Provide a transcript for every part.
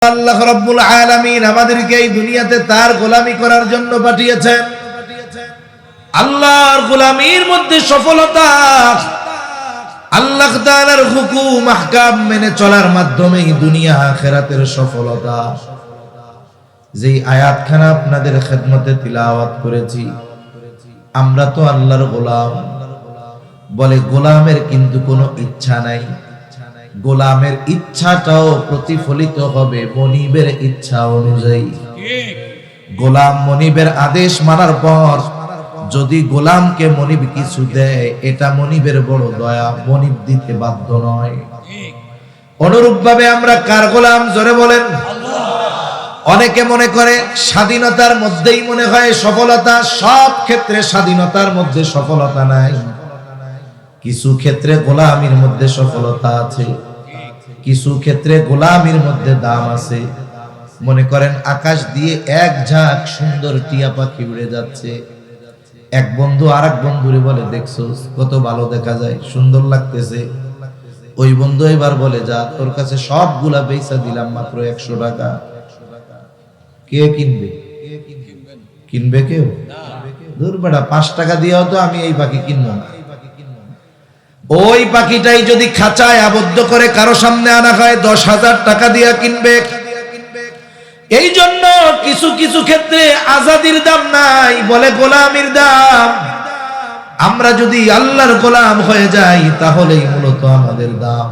আল্লাহ রাব্বুল আলামিন আমাদেরকে এই দুনিয়াতে তার গোলামি করার জন্য পাঠিয়েছেন। আল্লাহর গোলামির মধ্যে সফলতা আল্লাহ তাআলার হুকুম আহকাম মেনে চলার মাধ্যমেই দুনিয়া আখিরাতের সফলতা। যেই আয়াতখানা আপনাদের খেদমতে তিলাওয়াত করেছি, আমরা তো আল্লাহর গোলাম। বলে গোলামের কিন্তু কোনো ইচ্ছা নাই, গোলামের ইচ্ছাটাও প্রতিফলিত হবে মনিবের ইচ্ছা অনুযায়ী। গোলাম মনিবের আদেশ মানার পর যদি গোলামকে মনিব কিছু দেয়, এটা মনিবের বড় দয়া, মনিব দিতে বাধ্য নয়। অনুরূপ ভাবে আমরা কার গোলাম? জোরে বলেন। অনেকে মনে করে স্বাধীনতার মধ্যেই মনে হয় সফলতা। সব ক্ষেত্রে স্বাধীনতার মধ্যে সফলতা নাই, কিছু ক্ষেত্রে গোলামির মধ্যে সফলতা আছে, কিছু ক্ষেত্রে গোলামির মধ্যে দাম আছে। মনে করেন আকাশ দিয়ে এক ঝাঁক সুন্দর টিয়া পাখি উড়ে যাচ্ছে, এক বন্ধু আরেক বন্ধুরে বলে, দেখছো কত ভালো দেখা যায়, সুন্দর লাগতেছে। ওই বন্ধু এবার বলে, যা তোর কাছে সবগুলা বেচা দিলাম মাত্র 100 টাকা। কে কিনবে? কিনবে কেউ? দূর বেটা, 5 টাকা দিয়েও তো আমি এই পাখি কিনবো না। ওই পাখিটাই যদি খাঁচায় আবদ্ধ করে কারো সামনে আনা হয়, 10,000 টাকা দিয়ে কিনবে। এই জন্য কিছু কিছু ক্ষেত্রে আজাদির দাম নাই, বলে গোলামির দাম। আমরা যদি আল্লাহর গোলাম হয়ে যাই তাহলেই মূলত আমাদের দাম।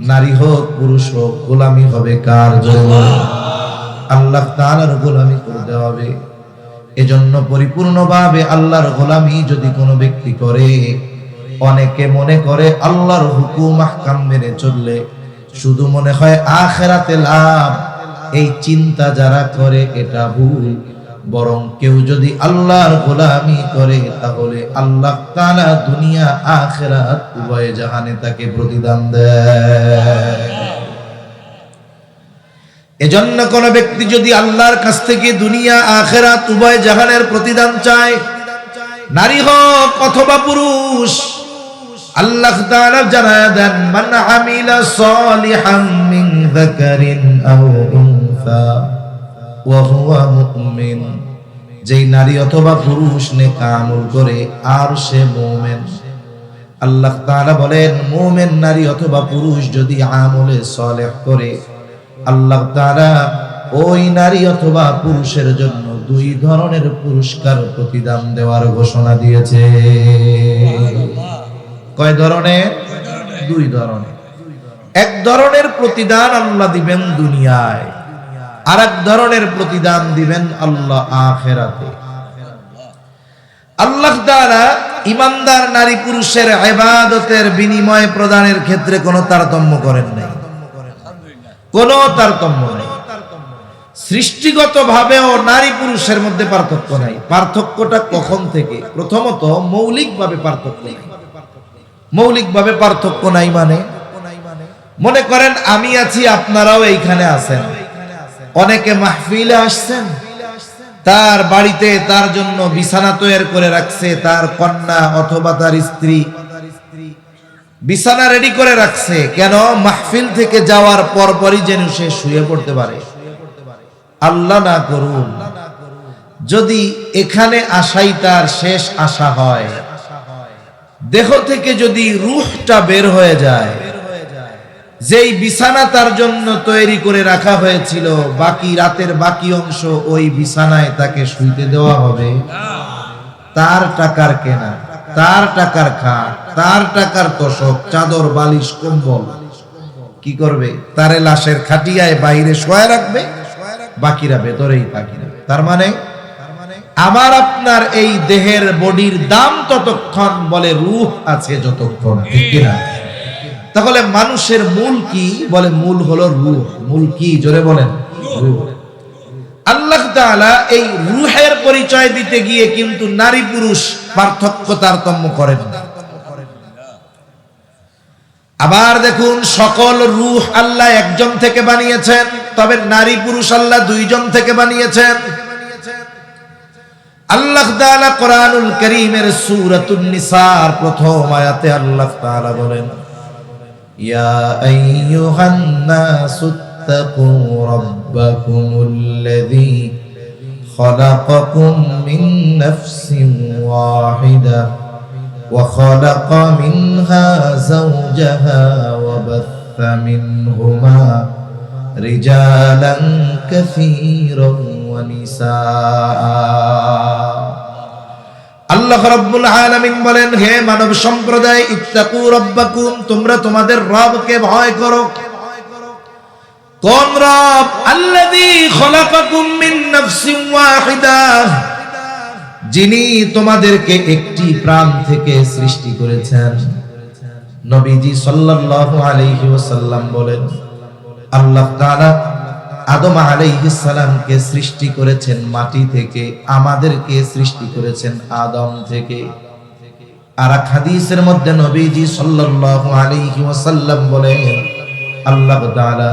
নারী হোক পুরুষ হোক, গোলামি হবে কার? জন্য আল্লাহ তাআলার গোলামি করতে হবে। এজন্য পরিপূর্ণভাবে আল্লাহর গোলামি যদি কোনো ব্যক্তি করে, অনেকে মনে করে আল্লাহর হুকুম আহকাম মেনে চললে শুধু মনে হয় আখিরাতে লাভ। এই চিন্তা যারা করে এটা ভুল। বরং কেউ যদি আল্লাহর গোলামি করে তাহলে আল্লাহ তাআলা দুনিয়া আখিরাত উভয় জাহানে তাকে প্রতিদান দেয়। এজন্য কোন ব্যক্তি যদি আল্লাহর কাছ থেকে দুনিয়া আখিরাত উভয় জাহানের প্রতিদান চায়, নারী হোক অথবা পুরুষ, আল্লাহ তাআলা জানায়া দেন, মান আমিলা সালিহাম মিন যাকারিন আও উনসা ওয়া হুয়া মুমিন। যেই নারী অথবা পুরুষ নেক আমল করে আর সে মুমিন। আল্লাহ তাআলা বলেন, মুমিন নারী অথবা পুরুষ যদি আমলে সালেহ করে, আল্লাহ তাআলা ওই নারী অথবা পুরুষের জন্য 2 ধরনের পুরস্কার প্রতিদান দেওয়ার ঘোষণা দিয়েছে। কয় ধরনের? 2 ধরনের। এক ধরনের প্রতিদান আল্লাহ দিবেন দুনিয়ায়, আর এক ধরনের প্রতিদান দিবেন আল্লাহ আখিরাতে। আল্লাহ তাআলা ঈমানদার নারী পুরুষের ইবাদতের বিনিময় প্রদানের ক্ষেত্রে কোনো তারতম্য করেন নাই, কোনো তারতম্য নাই। সৃষ্টিগতভাবেও নারী পুরুষের মধ্যে পার্থক্য নাই। পার্থক্যটা কখন থেকে? প্রথমত মৌলিকভাবে পার্থক্য নাই। মৌলিকভাবে পার্থক্য নাই মানে, মনে করেন আমি আছি, আপনারাও এইখানে আছেন। অনেকে মাহফিলে আসছেন, তার বাড়িতে তার জন্য বিছানা তৈরি করে রাখছে, তার কন্যা অথবা তার স্ত্রী বিছানা রেডি করে রাখছে। কেন? মাহফিল থেকে যাওয়ার পরপরই যেন সে শুয়ে পড়তে পারে। আল্লাহ না করুন যদি এখানে আসাই তার শেষ আশা হয়, দেহ থেকে যদি রূহটা বের হয়ে যায়, যেই বিছানা তার জন্য তৈরি করে রাখা হয়েছিল, বাকি রাতের বাকি অংশ ওই বিছানায় তাকে শুইতে দেওয়া হবে। তার টাকার কেনা, তার টাকার খাট, তার টাকার তোশক, চাদর, বালিশ, কম্বল। কি করবে? তারে লাশের খাটিয়ায় বাইরে শোয়া রাখবে, বাকিরা ভেতরেই থাকবে। তার মানে আমার আপনার এই দেহের বডির দাম ততক্ষণ, বলে রূহ আছে যতক্ষণ, ঠিক কিনা? তাহলে মানুষের মূল কি? বলে মূল হলো রূহ। মূল কি? জোরে বলেন। রূহ। আল্লাহ তাআলা এই রূহের পরিচয় দিতে গিয়ে কিন্তু নারী পুরুষ পার্থক্য তারতম্য করেন না। আবার দেখুন, সকল রূহ আল্লাহ একজন থেকে বানিয়েছেন, তবে নারী পুরুষ আল্লাহ 2 জন থেকে বানিয়েছেন। আল্লাহ তাআলা কোরআনুল কারীমের সূরাতুন নিসার প্রথম আয়াতে আল্লাহ তাআলা বলেন, ইয়া আইয়ুহান নাসু ইত্তাকু রাব্বাকুমুল্লাযী খালাকাকুম মিন নাফসিন ওয়াহিদা ওয়া খালাকা মিনহা যাওজাহা ওয়া বাথা মিনহুমা রিজালান কাসীরান ওয়া নিসা। আল্লাহ রাব্বুল আলামিন বলেন, হে মানব সম্প্রদায়, ইত্তাকু রাব্বাকুম, তোমরা তোমাদের রবকে ভয় করো। কোন রব? আল্লাযী খলাকাকুম মিন নাফসিন ওয়াহিদা, যিনি তোমাদেরকে একটি প্রাণ থেকে সৃষ্টি করেছেন। নবীজি সাল্লাল্লাহু আলাইহি ওয়াসাল্লাম বলেন, আল্লাহ তাআলা আদম আলাইহিস সালামকে সৃষ্টি করেছেন মাটি থেকে, আমাদেরকে সৃষ্টি করেছেন আদম থেকে। আর এক হাদিসের মধ্যে নবীজি সাল্লাল্লাহু আলাইহি ওয়াসাল্লাম বলেন, আল্লাহ তাআলা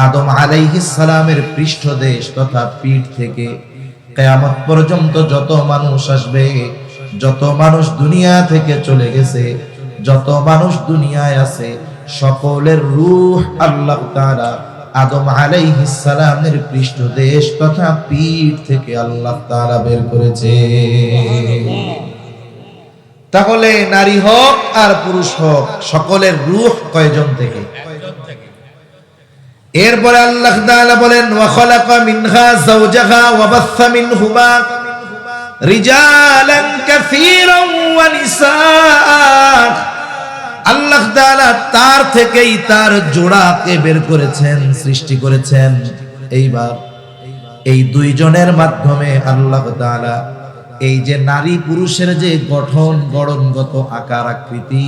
আদম আলাইহিস সালামের পৃষ্ঠদেশ তথা পিঠ থেকে কিয়ামত পর্যন্ত যত মানুষ আসবে, যত মানুষ দুনিয়া থেকে চলে গেছে, যত মানুষ দুনিয়ায় আছে, সকলের রূহ আল্লাহ তাআলা আদম আলাইহিস সালামের পৃষ্ঠদেশ তথা পিঠ থেকে আল্লাহ তাআলা বের করেছে। তাহলে নারী হোক আর পুরুষ হোক, সকলের রূহ কয়জন থেকে? এরপরে আল্লাহ তাআলা বলেন, ওয়া খালাকা মিনহা যাওজাহা ওয়া বাথা মিনহুমা রিজালান কাসীরান ওয়া নিসা। আল্লাহ তাআলা তার থেকেই তার জোড়াকে বের করেছেন, সৃষ্টি করেছেন। এইবার এই দুইজনের মাধ্যমে আল্লাহ তাআলা এই যে নারী পুরুষের যে গঠন গড়নগত আকার আকৃতি,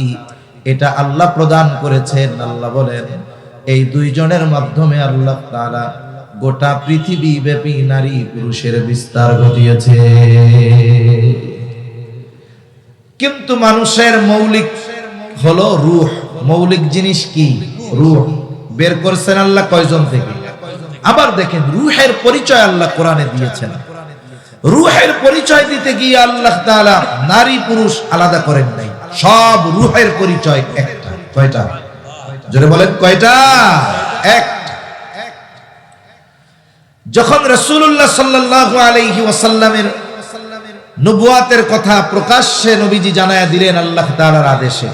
এটা আল্লাহ প্রদান করেছেন। আল্লাহ বলেন, এই দুইজনের মাধ্যমে আল্লাহ তাআলা গোটা পৃথিবী ব্যাপী নারী পুরুষের বিস্তার ঘটিয়েছে। কিন্তু মানুষের মৌলিক হলো রূহ। মৌলিক জিনিস কি? রূহ। বের করছেন আল্লাহ কয়জন থেকে? আবার দেখেন, রূহের পরিচয় আল্লাহ কোরআনে দিয়েছেন। রূহের পরিচয় দিতে গিয়ে আল্লাহ তাআলা নারী পুরুষ আলাদা করেন নাই, সব রূহের পরিচয় একটা। কয়টা? জোরে বলেন, কয়টা? একটা। যখন রাসূলুল্লাহ সাল্লাল্লাহু আলাইহি ওয়াসাল্লামের নবুয়াতের কথা প্রকাশ্যে নবীজি জানায়া দিলেন আল্লাহ তাআলার আদেশে,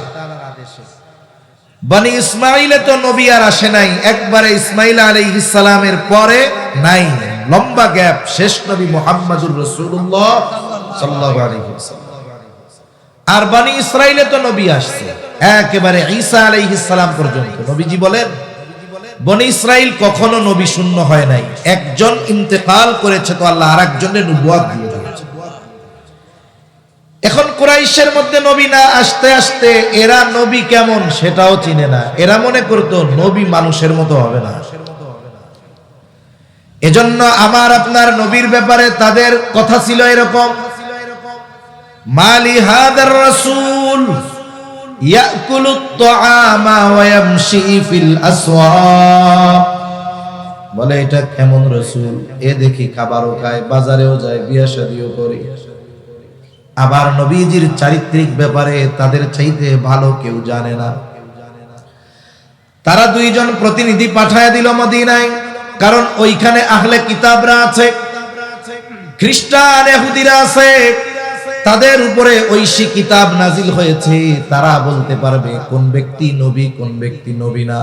বনি ইসমাইলে তো নবী আর আসে নাই, একবারে ইসমাইল আলাইহিস সালামের পরে নাই, লম্বা গ্যাপ, শেষ নবী মুহাম্মদুর রাসূলুল্লাহ সাল্লাল্লাহু আলাইহি ওয়াসাল্লাম। আর বনি ইসরাইলে তো নবী আসছে একেবারে ঈসা আলাইহিস সালাম পর্যন্ত। নবীজি বলেন, বনি ইসরাইল কখনো নবী শূন্য হয় নাই, একজন ইন্তেকাল করেছে তো আল্লাহ আরেকজনের নবুয়ত দিয়ে দিয়েছে। এখন কুরাইশের মধ্যে নবী না আসতে আসতে এরা নবী কেমন সেটাও চিনে না। এরা মনে করতো নবী মানুষের মতো হবে না। এজন্য আমার আপনার নবীর ব্যাপারে তাদের কথা ছিল এরকম, মালি হাদার রাসূল ইয়াকুলুত তাআমা ওয়া ইয়ামশি ফিল আসওয়াক। বলে, এটা কেমন রাসূল? এ দেখি খাবারও খায়, বাজারেও যায়, বিয়ে শাদিও করে। আবার নবীজির চারিত্রিক ব্যাপারে তাদের চাইতে ভালো কেউ জানে না। তারা দুইজন প্রতিনিধি পাঠায় দিল মদিনায়, কারণ ওইখানে আহলে কিতাবরা আছে, খ্রিস্টান ইহুদিরা আছে, তাদের উপরে ঐশী কিতাব নাজিল হয়েছে। তারা বলতে পারবে কোন ব্যক্তি নবী, কোন ব্যক্তি নবী না।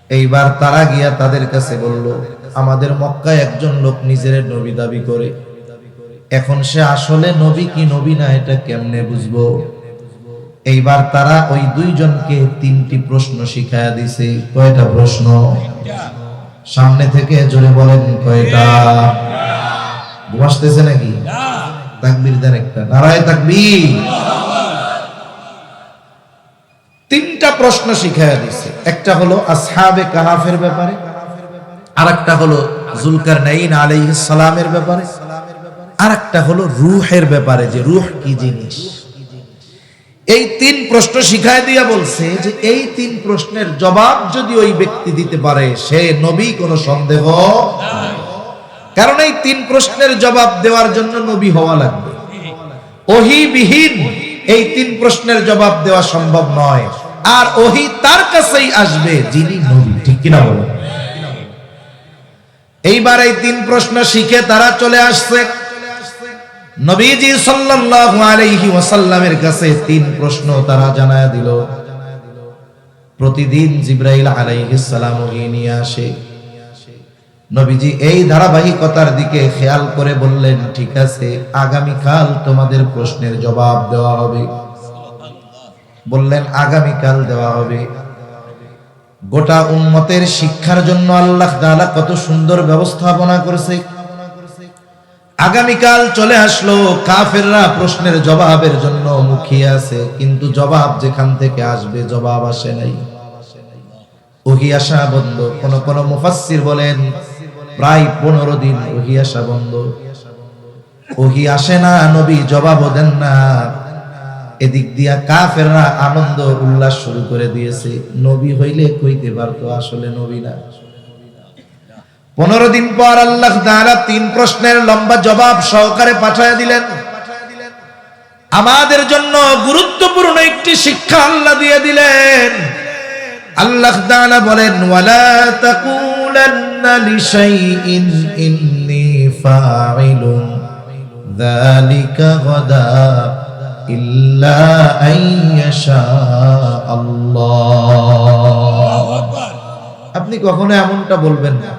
এইবার তারা গিয়া তাদের কাছে বলল, আমাদের মক্কায় একজন লোক নিজের নবী দাবি করে, এখন সে আসলে নবী কি নবী না এটা কেমনে বুঝবো? এইবার তারা ওই দুইজনকে তিনটি প্রশ্ন শিখায়া দিছে। কয়টা প্রশ্ন? সামনে থেকে জোরে বলেন, কয়টা? ঘুমাসতেছে নাকি? তাকবীর দেন একটা, নারায়ে তাকবীর। তিনটা প্রশ্ন শিখায়া দিছে। একটা হলো আসহাবে কাহাফের ব্যাপারে, আরেকটা হলো যুলকারনাইন আলাইহিস সালামের ব্যাপারে, আরেকটা হলো রূহের ব্যাপারে, যে রূহ কি জিনিস। এই তিন প্রশ্ন শিখায় দিয়া বলছে যে এই তিন প্রশ্নের জবাব যদি ওই ব্যক্তি দিতে পারে সে নবী, কোনো সন্দেহ নাই। কারণ এই তিন প্রশ্নের জবাব দেওয়ার জন্য নবী হওয়া লাগবে। ওহী বিহীন এই তিন প্রশ্নের জবাব দেওয়া সম্ভব নয়। আর ওহী তার কাছেই আসবে যিনি নবী। ঠিক কিনা বলেন? এইবার এই 3 প্রশ্ন শিখে তারা চলে আসছে নবীজি সাল্লাল্লাহু আলাইহি ওয়াসাল্লামের কাছে। 3 প্রশ্ন তারা জানায়া দিল। প্রতিদিন জিবরাইল আলাইহিস সালাম ওহী নিয়ে আসে। নবীজি এই ধারাবাহিকতার দিকে খেয়াল করে বললেন, ঠিক আছে, আগামীকাল তোমাদের প্রশ্নের জবাব দেওয়া হবে। বললেন আগামীকাল দেওয়া হবে। গোটা উম্মতের শিক্ষার জন্য আল্লাহ তাআলা কত সুন্দর ব্যবস্থাপনা করেছে। আগামীকাল চলে আসলো, কাফেররা প্রশ্নের জবাবের জন্য মুখিয়ে আছে, কিন্তু জবাব যেখান থেকে আসবে জবাব আসে নাই, ওহী আসা বন্ধ। কোন মুফাসসির বলেন প্রায় 15 দিন ওহী আসা বন্ধ। ওহী আসে না, নবী জবাবও দেন না। এদিক দিয়া কাফেররা আনন্দ উল্লাস শুরু করে দিয়েছে। নবী হইলে কইতে পারতো আসলে নবী না। 15 দিন পর আল্লাহ তাআলা 3 প্রশ্নের লম্বা জবাব সহকারে পাঠিয়ে দিলেন। আমাদের জন্য গুরুত্বপূর্ণ একটি শিক্ষা আল্লাহ দিয়ে দিলেন। আল্লাহ তাআলা বলেন, ওয়ালা তাকুলান্না লিশাইইন ইন্নী ফাইলুন যালিকা গাদা ইল্লা আইয়াশা আল্লাহ। আপনি কখনো এমনটা বলবেন না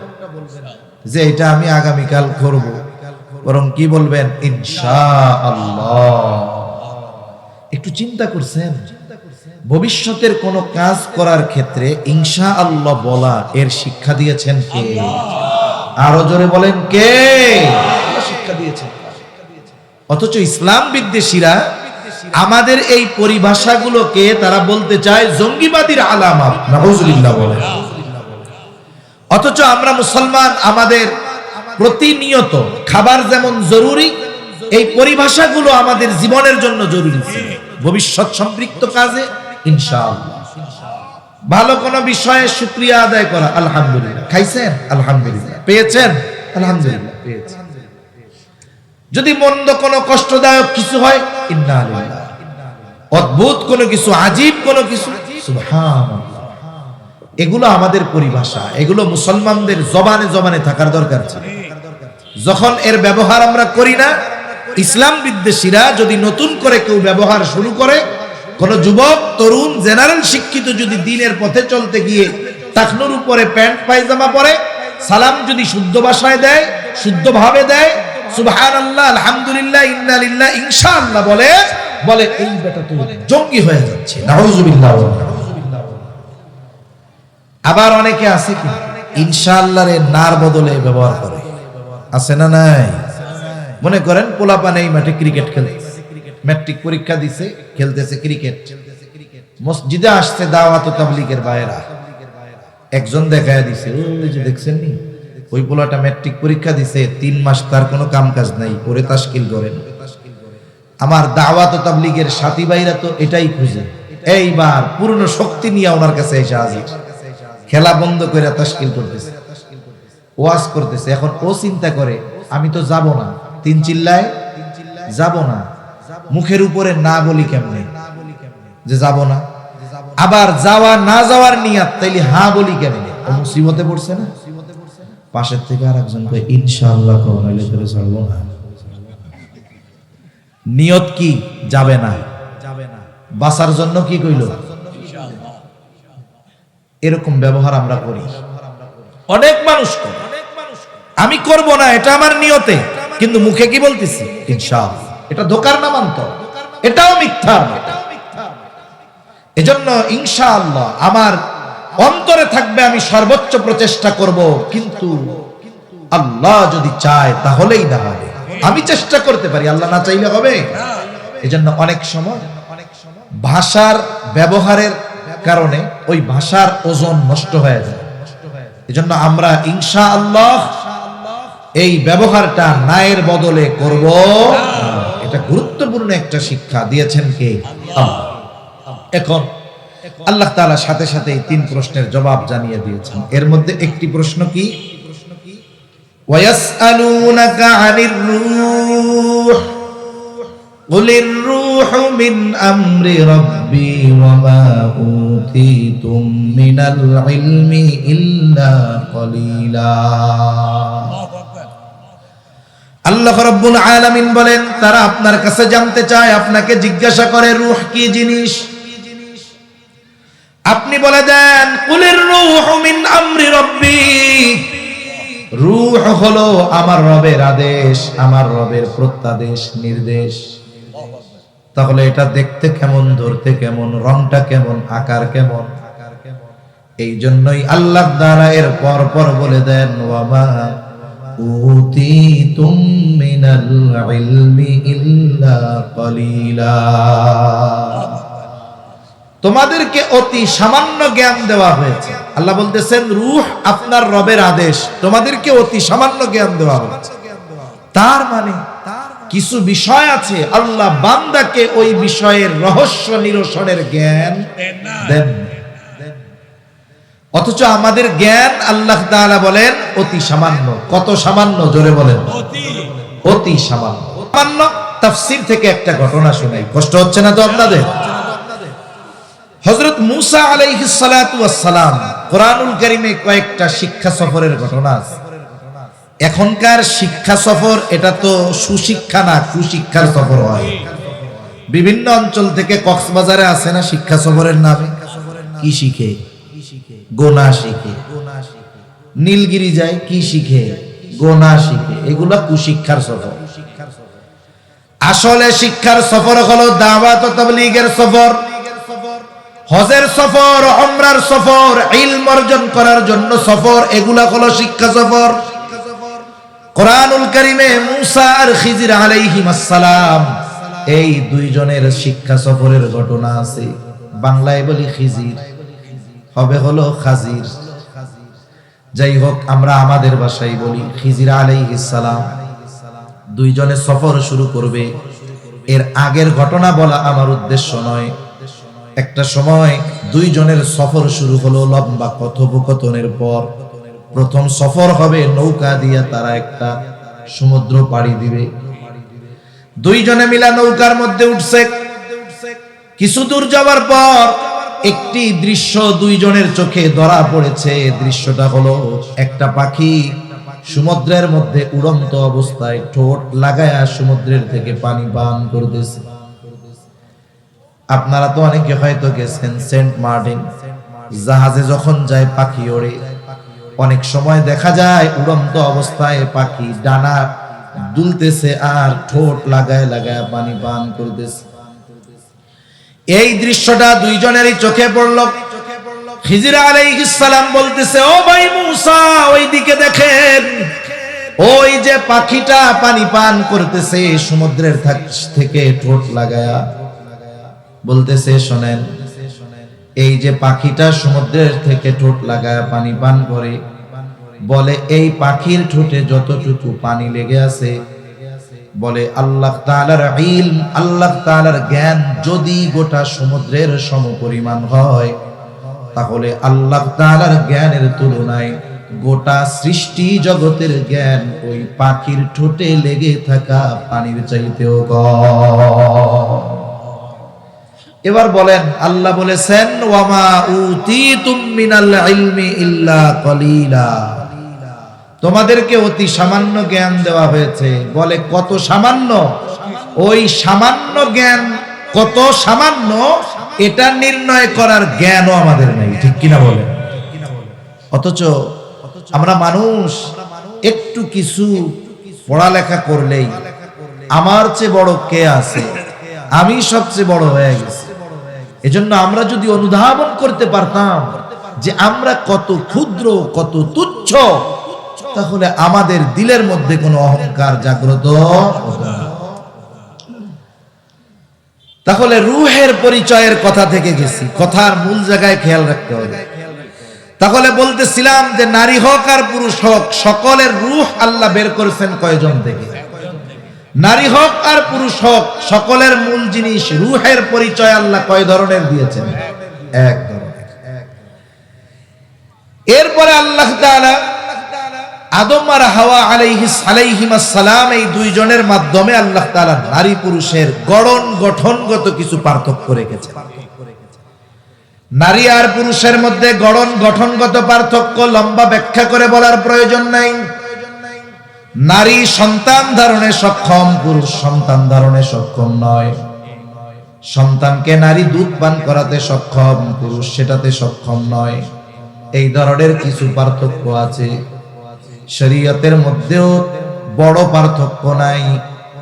যে এটা আমি আগামীকাল করব, বরং কি বলবেন? ইনশাআল্লাহ। একটু চিন্তা করছেন, ভবিষ্যতের কোন কাজ করার ক্ষেত্রে ইনশাআল্লাহ বলা এর শিক্ষা দিয়েছেন কে? আরো জোরে বলেন, কে শিক্ষা দিয়েছেন? অথচ ইসলাম বিদ্বেষীরা আমাদের এই পরিভাষাগুলোকে তারা বলতে চায় জঙ্গিবাদীর আলামত। নাউজুবিল্লাহ বলেন। অথচ আমরা মুসলমান, আমাদের প্রতিনিয়ত খাবার যেমন জরুরি, এই পরিভাষাগুলো আমাদের জীবনের জন্য জরুরি। ভবিষ্যৎ সম্পৃক্ত কাজে ইনশাআল্লাহ, ভালো কোন বিষয়ে শুকরিয়া আদায় করা, আলহামদুলিল্লাহ। খাইছেন? আলহামদুলিল্লাহ। পেয়েছেন? আলহামদুলিল্লাহ পেয়েছেন। যদি মন্দ কোনো কষ্টদায়ক কিছু হয়, ইন্না লিল্লাহ। অদ্ভুত কোনো কিছু, আজীব কোনো কিছু, সুবহানাল্লাহ। এগুলো আমাদের পরিভাষা, এগুলো মুসলমানদের জবানে জবানে থাকার দরকার ছিল। যখন এর ব্যবহার আমরা করি না, ইসলাম বিদ্বেষীরা যদি নতুন করে কেউ ব্যবহার শুরু করে, কোন যুবক তরুণ জেনারেল শিক্ষিত যদি দ্বীনের পথে চলতে গিয়ে টাকনুর উপরে প্যান্ট পায়জামা পরে, সালাম যদি শুদ্ধ ভাষায় দেয়, শুদ্ধ ভাবে দেয়, সুবহানাল্লাহ, আলহামদুলিল্লাহ, ইন্না লিল্লাহ, ইনশাআল্লাহ বলে, এই বেটা তো জঙ্গি হয়ে যাচ্ছে। নাউজুবিল্লাহ। আবার অনেকে আছে কি ইনশাআল্লাহ রে নার বদলে ব্যবহার করে, আছে না নাই? মনে করেন পোলাপান এই মাঠে ক্রিকেট খেলতেছে, ম্যাট্রিক পরীক্ষা দিছে, খেলতেছে ক্রিকেট। মসজিদে আসছে দাওয়াত ও তাবলীগের ভাইরা, একজন দেখায় দিছে, ওই যে দেখছেন নি, ওই পোলাটা ম্যাট্রিক পরীক্ষা দিছে, 3 মাস তার কোনো কাম কাজ নাই, ওরে তাশকিল করেন। আমার দাওয়াত ও তাবলীগের সাথী ভাইরা তো এটাই খুঁজে, এইবার পূর্ণ শক্তি নিয়ে ওনার কাছে এসে হাজির, খেলা বন্ধ করে তাশকিল করতেছে, ওয়াজ করতেছে। এখন ও চিন্তা করে আমি তো যাব না, 3 চিল্লায় যাব না, মুখের উপরে না বলি কেমনে যে যাব না, আবার যাওয়া না যাওয়ার নিয়ত, তাইলে হ্যাঁ বলি কেমনে? ও মুসিবতে পড়ছে না? পাশের থেকে আরেকজন কয় ইনশাআল্লাহ কওনাইলে করে ছাড়বো না। নিয়ত কি? যাবে না। বাঁচার জন্য কি কইল? এরকম ব্যবহার আমরা করি, অনেক মানুষ করে। আমি করব না, এটা আমার নিয়তে, কিন্তু মুখে কি বলতেছি? ইনশাআল্লাহ। এটা ধোঁকার নাম তো, এটাও মিথ্যা। এজন্য ইনশাআল্লাহ আমার অন্তরে থাকবে, আমি সর্বোচ্চ প্রচেষ্টা করব, কিন্তু আল্লাহ যদি চায় তাহলেই না হবে। আমি চেষ্টা করতে পারি, আল্লাহ না চাইলে হবে? এজন্য অনেক সময় ভাষার ব্যবহারের কারণে ওই ভাষার ওজন নষ্ট হয়ে যায়। এজন্য আমরা ইনশাআল্লাহ এই ব্যবহারটা নায়ের বদলে করব। এটা গুরুত্বপূর্ণ একটা শিক্ষা দিয়েছেন কে? আল্লাহ। এখন আল্লাহ তাআলা সাথে সাথে 3 প্রশ্নের জবাব জানিয়ে দিয়েছেন। এর মধ্যে একটি প্রশ্ন কি? ওয়ায়াসআলুনাকা আনির রূহ কুলির রূহু মিন আমরি রাব্বি ওয়া মা উতীতুম মিনাল ইলমি ইল্লা কলিলা। আল্লাহ রাব্বুল আলামিন বলেন, তারা আপনার কাছে জানতে চায়, আপনাকে জিজ্ঞাসা করে রূহ কি জিনিস। আপনি বলে দেন, কুলির রূহু মিন আমরি রাব্বি, রূহ হলো আমার রবের আদেশ, আমার রবের প্রত্যাদেশ, নির্দেশ। তাহলে এটা দেখতে কেমন, ধরতে কেমন, রংটা কেমন, আকার কেমন? এই জন্যই আল্লাহ তাআলা এর পর বলে দেন, ওয়ামা উতিতুম মিনাল ইলমি ইল্লা কলিলা, তোমাদেরকে অতি সামান্য জ্ঞান দেওয়া হয়েছে। আল্লাহ বলতেছেন রূহ আপনার রবের আদেশ, তোমাদেরকে অতি সামান্য জ্ঞান দেওয়া হয়েছে। তার মানে কিছু বিষয় আছে আল্লাহ বান্দাকে ওই বিষয়ের রহস্য নিরসনের জ্ঞান দেন, অথচ আমাদের জ্ঞান আল্লাহ তাআলা বলেন অতি সামান্য। কত সামান্য? জোরে বলেন, অতি সামান্য। সামান্য তাফসীর থেকে একটা ঘটনা শোনাই, কষ্ট হচ্ছে না তো আপনাদের? হযরত মূসা আলাইহিস সালাতু ওয়াস সালাম, কোরআনুল কারীমে কয়েকটা শিক্ষা সফরের ঘটনা আছে। এখনকার শিক্ষা সফর এটা তো সুশিক্ষা না, কুশিক্ষার সফর হয়। বিভিন্ন অঞ্চল থেকে কক্সবাজারে আসে না শিক্ষা সফরের নামে, কি শিখে? গোনা শিখে। নীলগিরি যায়, কি শিখে? গোনা শিখে। এগুলা কুশিক্ষার সফর। আসলে শিক্ষার সফর হলো দাওয়াত ও তাবলীগের সফর, হজের সফর, উমরার সফর, ইলম অর্জন করার জন্য সফর, এগুলা হলো শিক্ষা সফর। কোরআনুল কারীমে মূসা আর খিজির আলাইহিস সালাম এই দুইজনের শিক্ষা সফরের ঘটনা আছে। বাংলায় বলি খিজির, হবে হলো খাজির। যাই হোক, আমরা আমাদের ভাষায় বলি খিজির আলাইহিস সালাম। দুইজনে সফর শুরু করবে। এর আগের ঘটনা বলা আমার উদ্দেশ্য নয়। একটা সময় দুইজনের সফর শুরু হলো লম্বা কথোপকথনের পর। প্রথম সফর হবে নৌকা দিয়ে, তারা একটা সমুদ্র পাড়ি দিবে। দুইজনে মিলা নৌকার মধ্যে উঠছে। কিছু দূর যাওয়ার পর একটি দৃশ্য দুইজনের চোখে ধরা পড়েছে। দৃশ্যটা হলো একটা পাখি সমুদ্রের মধ্যে উড়ন্ত অবস্থায় ঠোঁট লাগায়া সমুদ্রের থেকে পানি পান করতেছে। আপনারা তো অনেকে হয়তো গেছেন সেন্ট মার্টিন, জাহাজে যখন যায় পাখি ওড়ে, অনেক সময় দেখা যায় উড়ন্ত অবস্থায় পাখি ডানা দুলতেছে আর ঠোঁট লাগায় লাগায় পানি পান করতেছে। এই দৃশ্যটা দুইজনেরই চোখে পড়ল। খিজির আলাইহিস সালাম বলতেছে, ও ভাই মূসা, ওইদিকে দেখেন, ওই যে পাখিটা পানি পান করতেছে সমুদ্রের থেকে ঠোঁট লাগায়া। বলতেছে, শোনেন, এই যে পাখিটা সমুদ্রের থেকে ঠোঁট লাগায়া পানি পান করে, বলে এই পাখির ঠোঁটে যতটুকু পানি লেগে আছে, বলে আল্লাহ তাআলার ইলম, আল্লাহ তাআলার জ্ঞান যদি গোটা সমুদ্রের সমপরিমাণ হয়, তাহলে আল্লাহ তাআলার জ্ঞানের তুলনায় গোটা সৃষ্টি জগতের জ্ঞান ওই পাখির ঠোঁটে লেগে থাকা পানির চাইতেও কম। এবার বলেন, আল্লাহ বলেছেন ওয়ামা উতিতুম মিনাল ইলমি ইল্লা কলিলা, তোমাদেরকে অতি সামান্য জ্ঞান দেওয়া হয়েছে। বলে কত সামান্য? ওই সামান্য জ্ঞান কত সামান্য এটা নির্ণয় করার জ্ঞানও আমাদের নেই, ঠিক কিনা বলেন? অথচ আমরা মানুষ একটু কিছু পড়ালেখা করলেই আমার চেয়ে বড় কে আছে, আমি সবচেয়ে বড় হয়ে গেছি। এজন্য আমরা যদি অনুধাবন করতে পারতাম যে আমরা কত ক্ষুদ্র, কত তুচ্ছ, তাহলে আমাদের দিলের মধ্যে কোনো অহংকার জাগ্রত হতো না। তাহলে রূহের পরিচয়ের কথা থেকে গেছি, কথার মূল জায়গায় খেয়াল রাখতে হবে। তাহলে বলতেছিলাম যে নারী হোক আর পুরুষ হোক, সকলের রূহ আল্লাহ বের করেছেন কয়জন থেকে? নারী হোক আর পুরুষ হোক, সকলের মূল জিনিস রূহের পরিচয় আল্লাহ কয় ধরনের দিয়েছেন? এক ধরনের। এরপরে আল্লাহ তাআলা আদম আর হাওয়া আলাইহিস সালাম এই দুইজনের মাধ্যমে আল্লাহ তাআলা নারী পুরুষের গঠনগত কিছু পার্থক্য রেখেছেন। নারী আর পুরুষের মধ্যে গঠনগত পার্থক্য লম্বা ব্যাখ্যা করে বলার প্রয়োজন নাই। নারী সন্তান ধারণে সক্ষম, পুরুষ সন্তান ধারণে সক্ষম নয়। সন্তানকে নারী দুধ পান করাতে সক্ষম, পুরুষ সেটাতে সক্ষম নয়। এই ধরনের কিছু পার্থক্য আছে। শরীয়তের মধ্যেও বড় পার্থক্য নাই,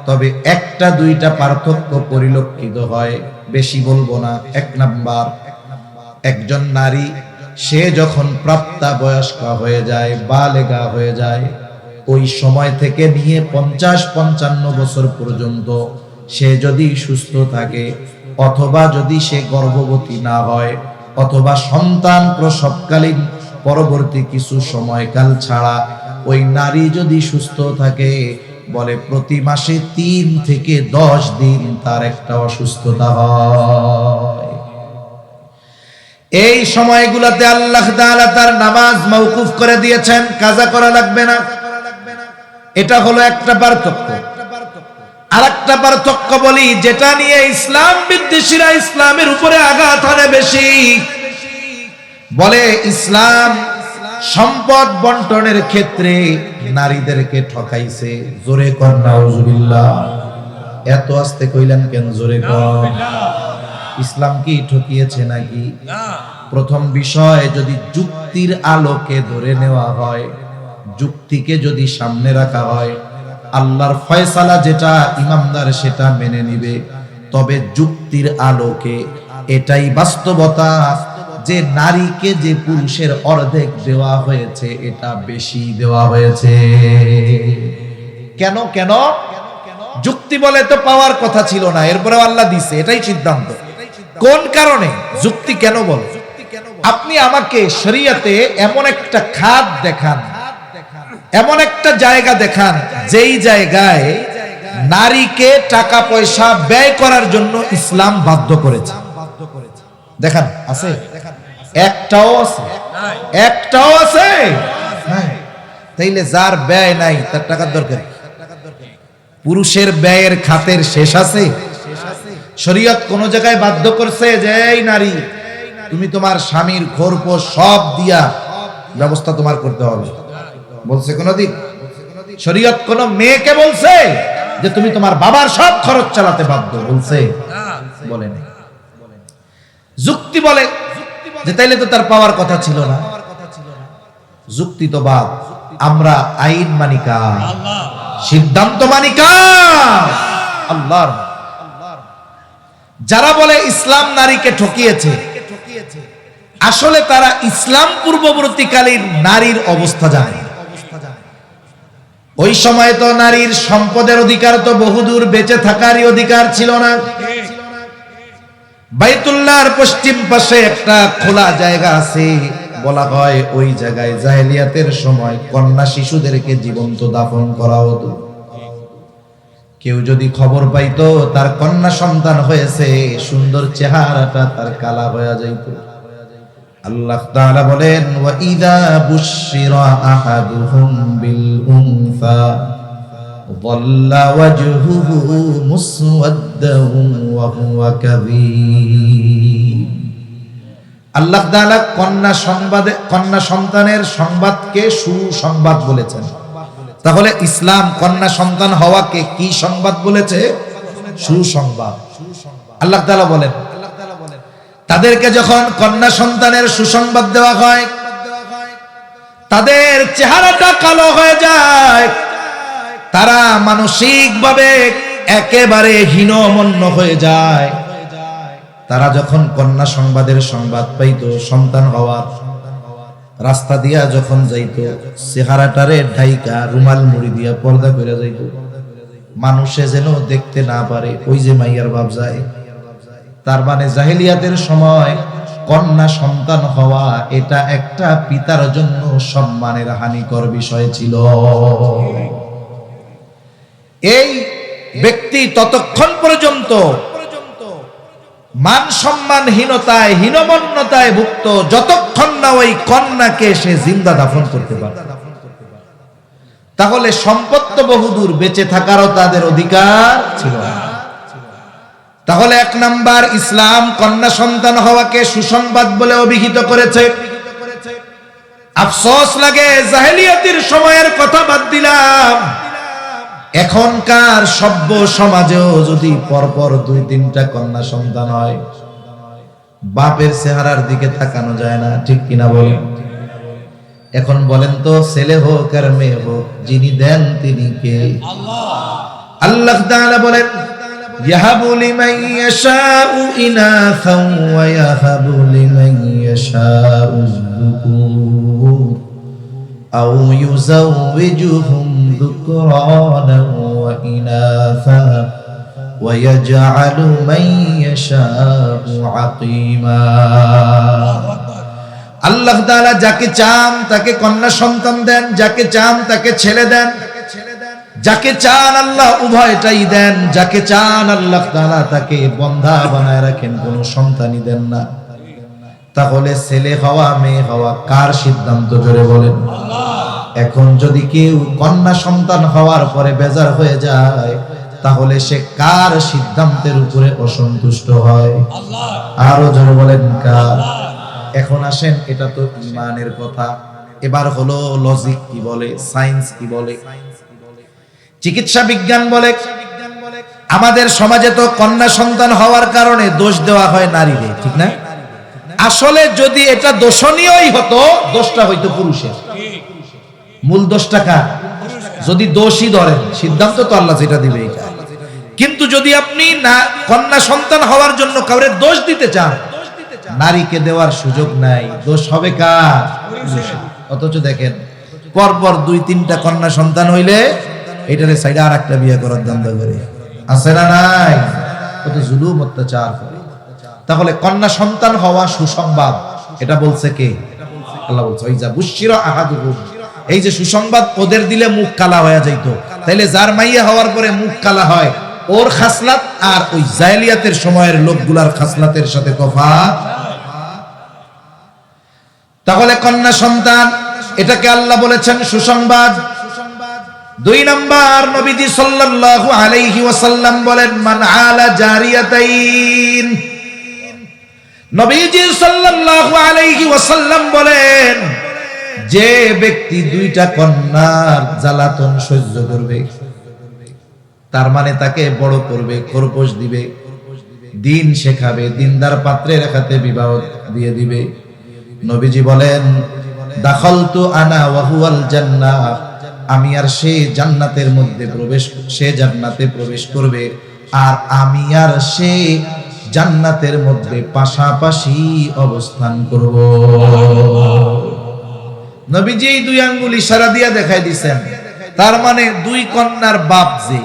তবে একটা দুইটা পার্থক্য পরিলক্ষিত হয়, বেশি বলবো না। এক নাম্বার, একজন নারী সে যখন প্রাপ্তবয়স্কা হয়ে যায়, বালেগা হয়ে যায়, ওই সময় থেকে নিয়ে 50-55 বছর পর্যন্ত সে যদি সুস্থ থাকে, অথবা যদি সে গর্ভবতী না হয়, অথবা সন্তান প্রসবকালীন পরবর্তী কিছু সময়কাল ছাড়া ওই নারী যদি সুস্থ থাকে, বলে প্রতি মাসে 3 থেকে 10 দিন তার একটা অসুস্থতা হয়। এই সময়গুলোতে আল্লাহ তাআলা তার নামাজ মওকুফ করে দিয়েছেন, কাজা করা লাগবে না। এটা হলো একটা পার্থক্য। আরেকটা পার্থক্য বলি, যেটা নিয়ে ইসলাম বিদ্বেষীরা ইসলামের উপরে আঘাত হানে বেশি। বলে ইসলাম সম্পদ বন্টনের ক্ষেত্রে নারীদেরকে ঠকাইছে। জোরে কর নাউজুবিল্লাহ। এত আস্তে কইলেন কেন? জোরে কর। ইসলাম কি ঠকিয়েছে নাকি? প্রথম বিষয়, যদি যুক্তির আলোকে ধরে নেওয়া হয়, যুক্তিকে যদি সামনে রাখা হয়, আল্লাহর ফয়সালা যেটা ইমানদার সেটা মেনে নিবে। তবে যুক্তির আলোকে এটাই বাস্তবতা যে নারীকে যে পুরুষের অর্ধেক দেওয়া হয়েছে, এটা বেশি দেওয়া হয়েছে। কেন কেন? যুক্তি বলে তো পাওয়ার কথা ছিল না, এরপরে আল্লাহ দিছে, এটাই সিদ্ধান্ত। কোন কারণে? যুক্তি কেন বলে? আপনি আমাকে শরীয়তে এমন একটা খাত দেখান, এমন একটা জায়গা দেখান যেই জায়গায় নারীকে টাকা পয়সা ব্যয় করার জন্য ইসলাম বাধ্য করেছে। দেখান, আছে? একটাও আছে? একটাও আছে? তাইলে যার ব্যয় নাই তার টাকার দরকার। পুরুষের ব্যয়ের খাতের শেষ আছে? শরীয়ত কোন জায়গায় বাধ্য করছে যে এই নারী, তুমি তোমার স্বামীর খোরপোশ সব দিয়া ব্যবস্থা তোমার করতে হবে? বলছে কোনদিন? শরীয়ত কোন মেয়েকে বলছে যে তুমি তোমার বাবার সব খরচ চালাতে বাধ্য? বলছে? বলে নাই। যুক্তি বলে যে তাইলে তো তার পাওয়ার কথা ছিল না। যুক্তি তো বাদ, আমরা আইন মানিকা, সিদ্ধান্ত মানিকা আল্লাহর। যারা বলে ইসলাম নারীকে ঠকিয়েছে, আসলে তারা ইসলাম পূর্ববর্তীকালীন নারীর অবস্থা জানে। ওই সময় তো নারীর সম্পদের অধিকার তো বহুদূর বেঁচে থাকারই অধিকার ছিল না। বাইতুল্লাহর পশ্চিম পাশে একটা খোলা জায়গা আছে, বলা হয় ওই জায়গায় জাহেলিয়াতের সময় কন্যা শিশুদেরকে জীবন্ত দাফন করা হতো। কেউ যদি খবর পাইতো তার কন্যা সন্তান হয়েছে, সুন্দর চেহারাটা তার কালা হয়ে যাইত। আল্লাহ তাআলা বলেন, ওয়া ইযা বুশিরা আহাদুহুম বিল উনসা যাল্লা ওয়াজহুহু মুসওয়াদ্দান ওয়া হুয়া কাযীব। আল্লাহ তাআলা কন্যা সন্তানের সংবাদকে সুসংবাদ বলেছেন। তাহলে ইসলাম কন্যা সন্তান হওয়াকে কি সংবাদ বলেছে? সুসংবাদ। আল্লাহ তাআলা বলেন, তাদেরকে যখন কন্যা সন্তানের সুসংবাদ দেওয়া হয়, তাদের চেহারাটা কালো হয়ে যায়, তারা মানসিকভাবে একেবারে হীনমন্য হয়ে যায়। তারা যখন কন্যা সংবাদ পাইতো, সন্তান হওয়ার রাস্তা দিয়া যখন যাইতো, চেহারাটারে ঢাইকা রুমাল মুড়ি দিয়া পর্দা করে যাইতো, মানুষে যেন দেখতে না পারে ওই যে মাইয়ার বাপ যায়। তার মানে জাহেলিয়াতের সময় কন্যা সন্তান হওয়া এটা একটা পিতার জন্য সম্মানের হানিকর বিষয় ছিল। এই ব্যক্তি ততক্ষণ পর্যন্ত মান সম্মানহীনতায় হীনমন্যতায় ভুক্ত যতক্ষণ না ওই কন্যাকে সে জিন্দা দাফন করতে পারে। তাহলে সম্পদ তো বহুদূর, বেঁচে থাকারও তাদের অধিকার ছিল না। তাহলে এক নাম্বার, ইসলাম কন্যা সন্তান হওয়াকে সুসংবাদ বলে অভিহিত করেছে। আফসোস লাগে জাহেলিয়াতের সময়ের কথা বাদ দিলাম, এখনকার সভ্য সমাজেও যদি পরপর 2-3টা কন্যা সন্তান হয়, বাপের চেহারার দিকে তাকানো যায় না, ঠিক কিনা বলেন? এখন বলেন তো, ছেলে হোক আর মেয়ে হোক, যিনি দেন তিনি কে? আল্লাহ তাআলা বলেন, ইয়াহাবু লিমান ইয়াশাউ ইনাসান ওয়া ইয়াহাবু লিমান ইয়াশাউ যুকুর আও ইউযাওবিজুহুম যুকরানা ওয়া ইনাসা ওয়া ইয়াজআলু মান ইয়াশাউ আকীমা। আল্লাহ তাআলা যাকে চান তাকে কন্যা সন্তান দেন, যাকে চান তাকে ছেলে দেন, যাকে চান আল্লাহ উভয়টাই দেন, যাকে চান আল্লাহ তাআলা তাকে বন্ধা বানায় রাখেন, কোনো সন্তানই দেন না। তাহলে ছেলে হওয়া মেয়ে হওয়া কার সিদ্ধান্ত? জোরে বলেন। এখন যদি কেউ কন্যা সন্তান হওয়ার পরে বেজার হয়ে যায়, তাহলে সে কার সিদ্ধান্তের উপরে অসন্তুষ্ট হয়? আরো জোরে বলেন কার? এখন আসেন, এটা তো ঈমানের কথা। এবার হলো লজিক কি বলে, সায়েন্স কি বলে, চিকিৎসা বিজ্ঞান বলে। আমাদের সমাজে তো কন্যা সন্তান হওয়ার কারণে দোষ দেওয়া হয় নারীকে, ঠিক না? আসলে যদি এটা দোষণীয়ই হতো, দোষটা হইতো পুরুষের। মূল দোষটা কার? যদি দোষই ধরেন, সিদ্ধান্ত তো আল্লাহ যেটা দিবে এটা। কিন্তু যদি আপনি না কন্যা সন্তান হওয়ার জন্য কাউরে দোষ দিতে চান, নারীকে দেওয়ার সুযোগ নাই, দোষ হবে কার? অথচ দেখেন পরপর 2-3টা কন্যা সন্তান হইলে এটারে সাইডে আর একটা বিয়ে করার ধান্দা করে, আছে না নাই? কত জুলুম অত্যাচার করে। তাহলে কন্যা সন্তান হওয়া সুসংবাদ, এটা বলছে কে? আল্লাহ বলছে, ওই যা বুশিরা আহাদুহুম, এই যে সুসংবাদ ওদের দিলে মুখ কালা হয়ে যাইতো, তাইলে যার মাইয়া হওয়ার পরে মুখ কালা হয়, ওর খাসলাত আর ওই জাহেলিয়াতের সময়ের লোকগুলার খাসলাতের সাথে তফাৎ। তাহলে কন্যা সন্তান, এটাকে আল্লাহ বলেছেন সুসংবাদ। 2 নাম্বার, নবীজি সাল্লাল্লাহু আলাইহি ওয়াসাল্লাম বলেন, মান আলা জারিয়াতাইন, নবীজি সাল্লাল্লাহু আলাইহি ওয়াসাল্লাম বলেন, যে ব্যক্তি 2টা কন্যার জ্বালাতন সহ্য করবে, তার মানে তাকে বড় করবে, খরপোশ দিবে, দিন শেখাবে, দিনদার পাত্রের হাতে বিবাহ দিয়ে দিবে। নবীজি বলেন, দাখালতু আনা ওয়া হুয়াল জান্নাহ, আমি আর সে জান্নাতের মধ্যে প্রবেশ, সে জান্নাতে প্রবেশ করবে, আর আমি আর সে জান্নাতের মধ্যে পাশাপাশি অবস্থান করব। নবীজি এই 2 আঙ্গুল ইশারা দিয়া দেখাই দিয়েছেন। তার মানে 2 কন্যার বাপ যে,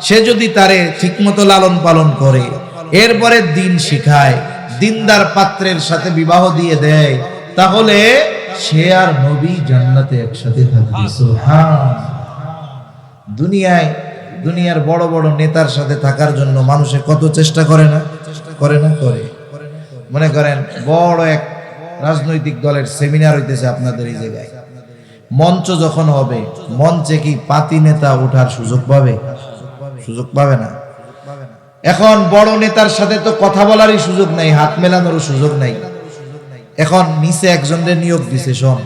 সে যদি তারে ঠিকমতো লালন পালন করে, এরপরে দিন শিখায়, দিনদার পাত্রের সাথে বিবাহ দিয়ে দেয়, তাহলে সে আর নবী জান্নাতে একসাথে থাকবে। সুবহান। দুনিয়ার বড় বড় নেতার সাথে থাকার জন্য মানুষে কত চেষ্টা করে না? করে। মনে করেন বড় এক রাজনৈতিক দলের সেমিনার হইতেছে আপনাদের এই জায়গায়, মঞ্চ যখন হবে, মঞ্চে কি পাতি নেতা ওঠার সুযোগ পাবে? সুযোগ পাবে না। এখন বড় নেতার সাথে তো কথা বলারই সুযোগ নাই, হাত মেলানোরও সুযোগ নাই। এখন নিচে একজনের নিয়োগ দিছে, শোন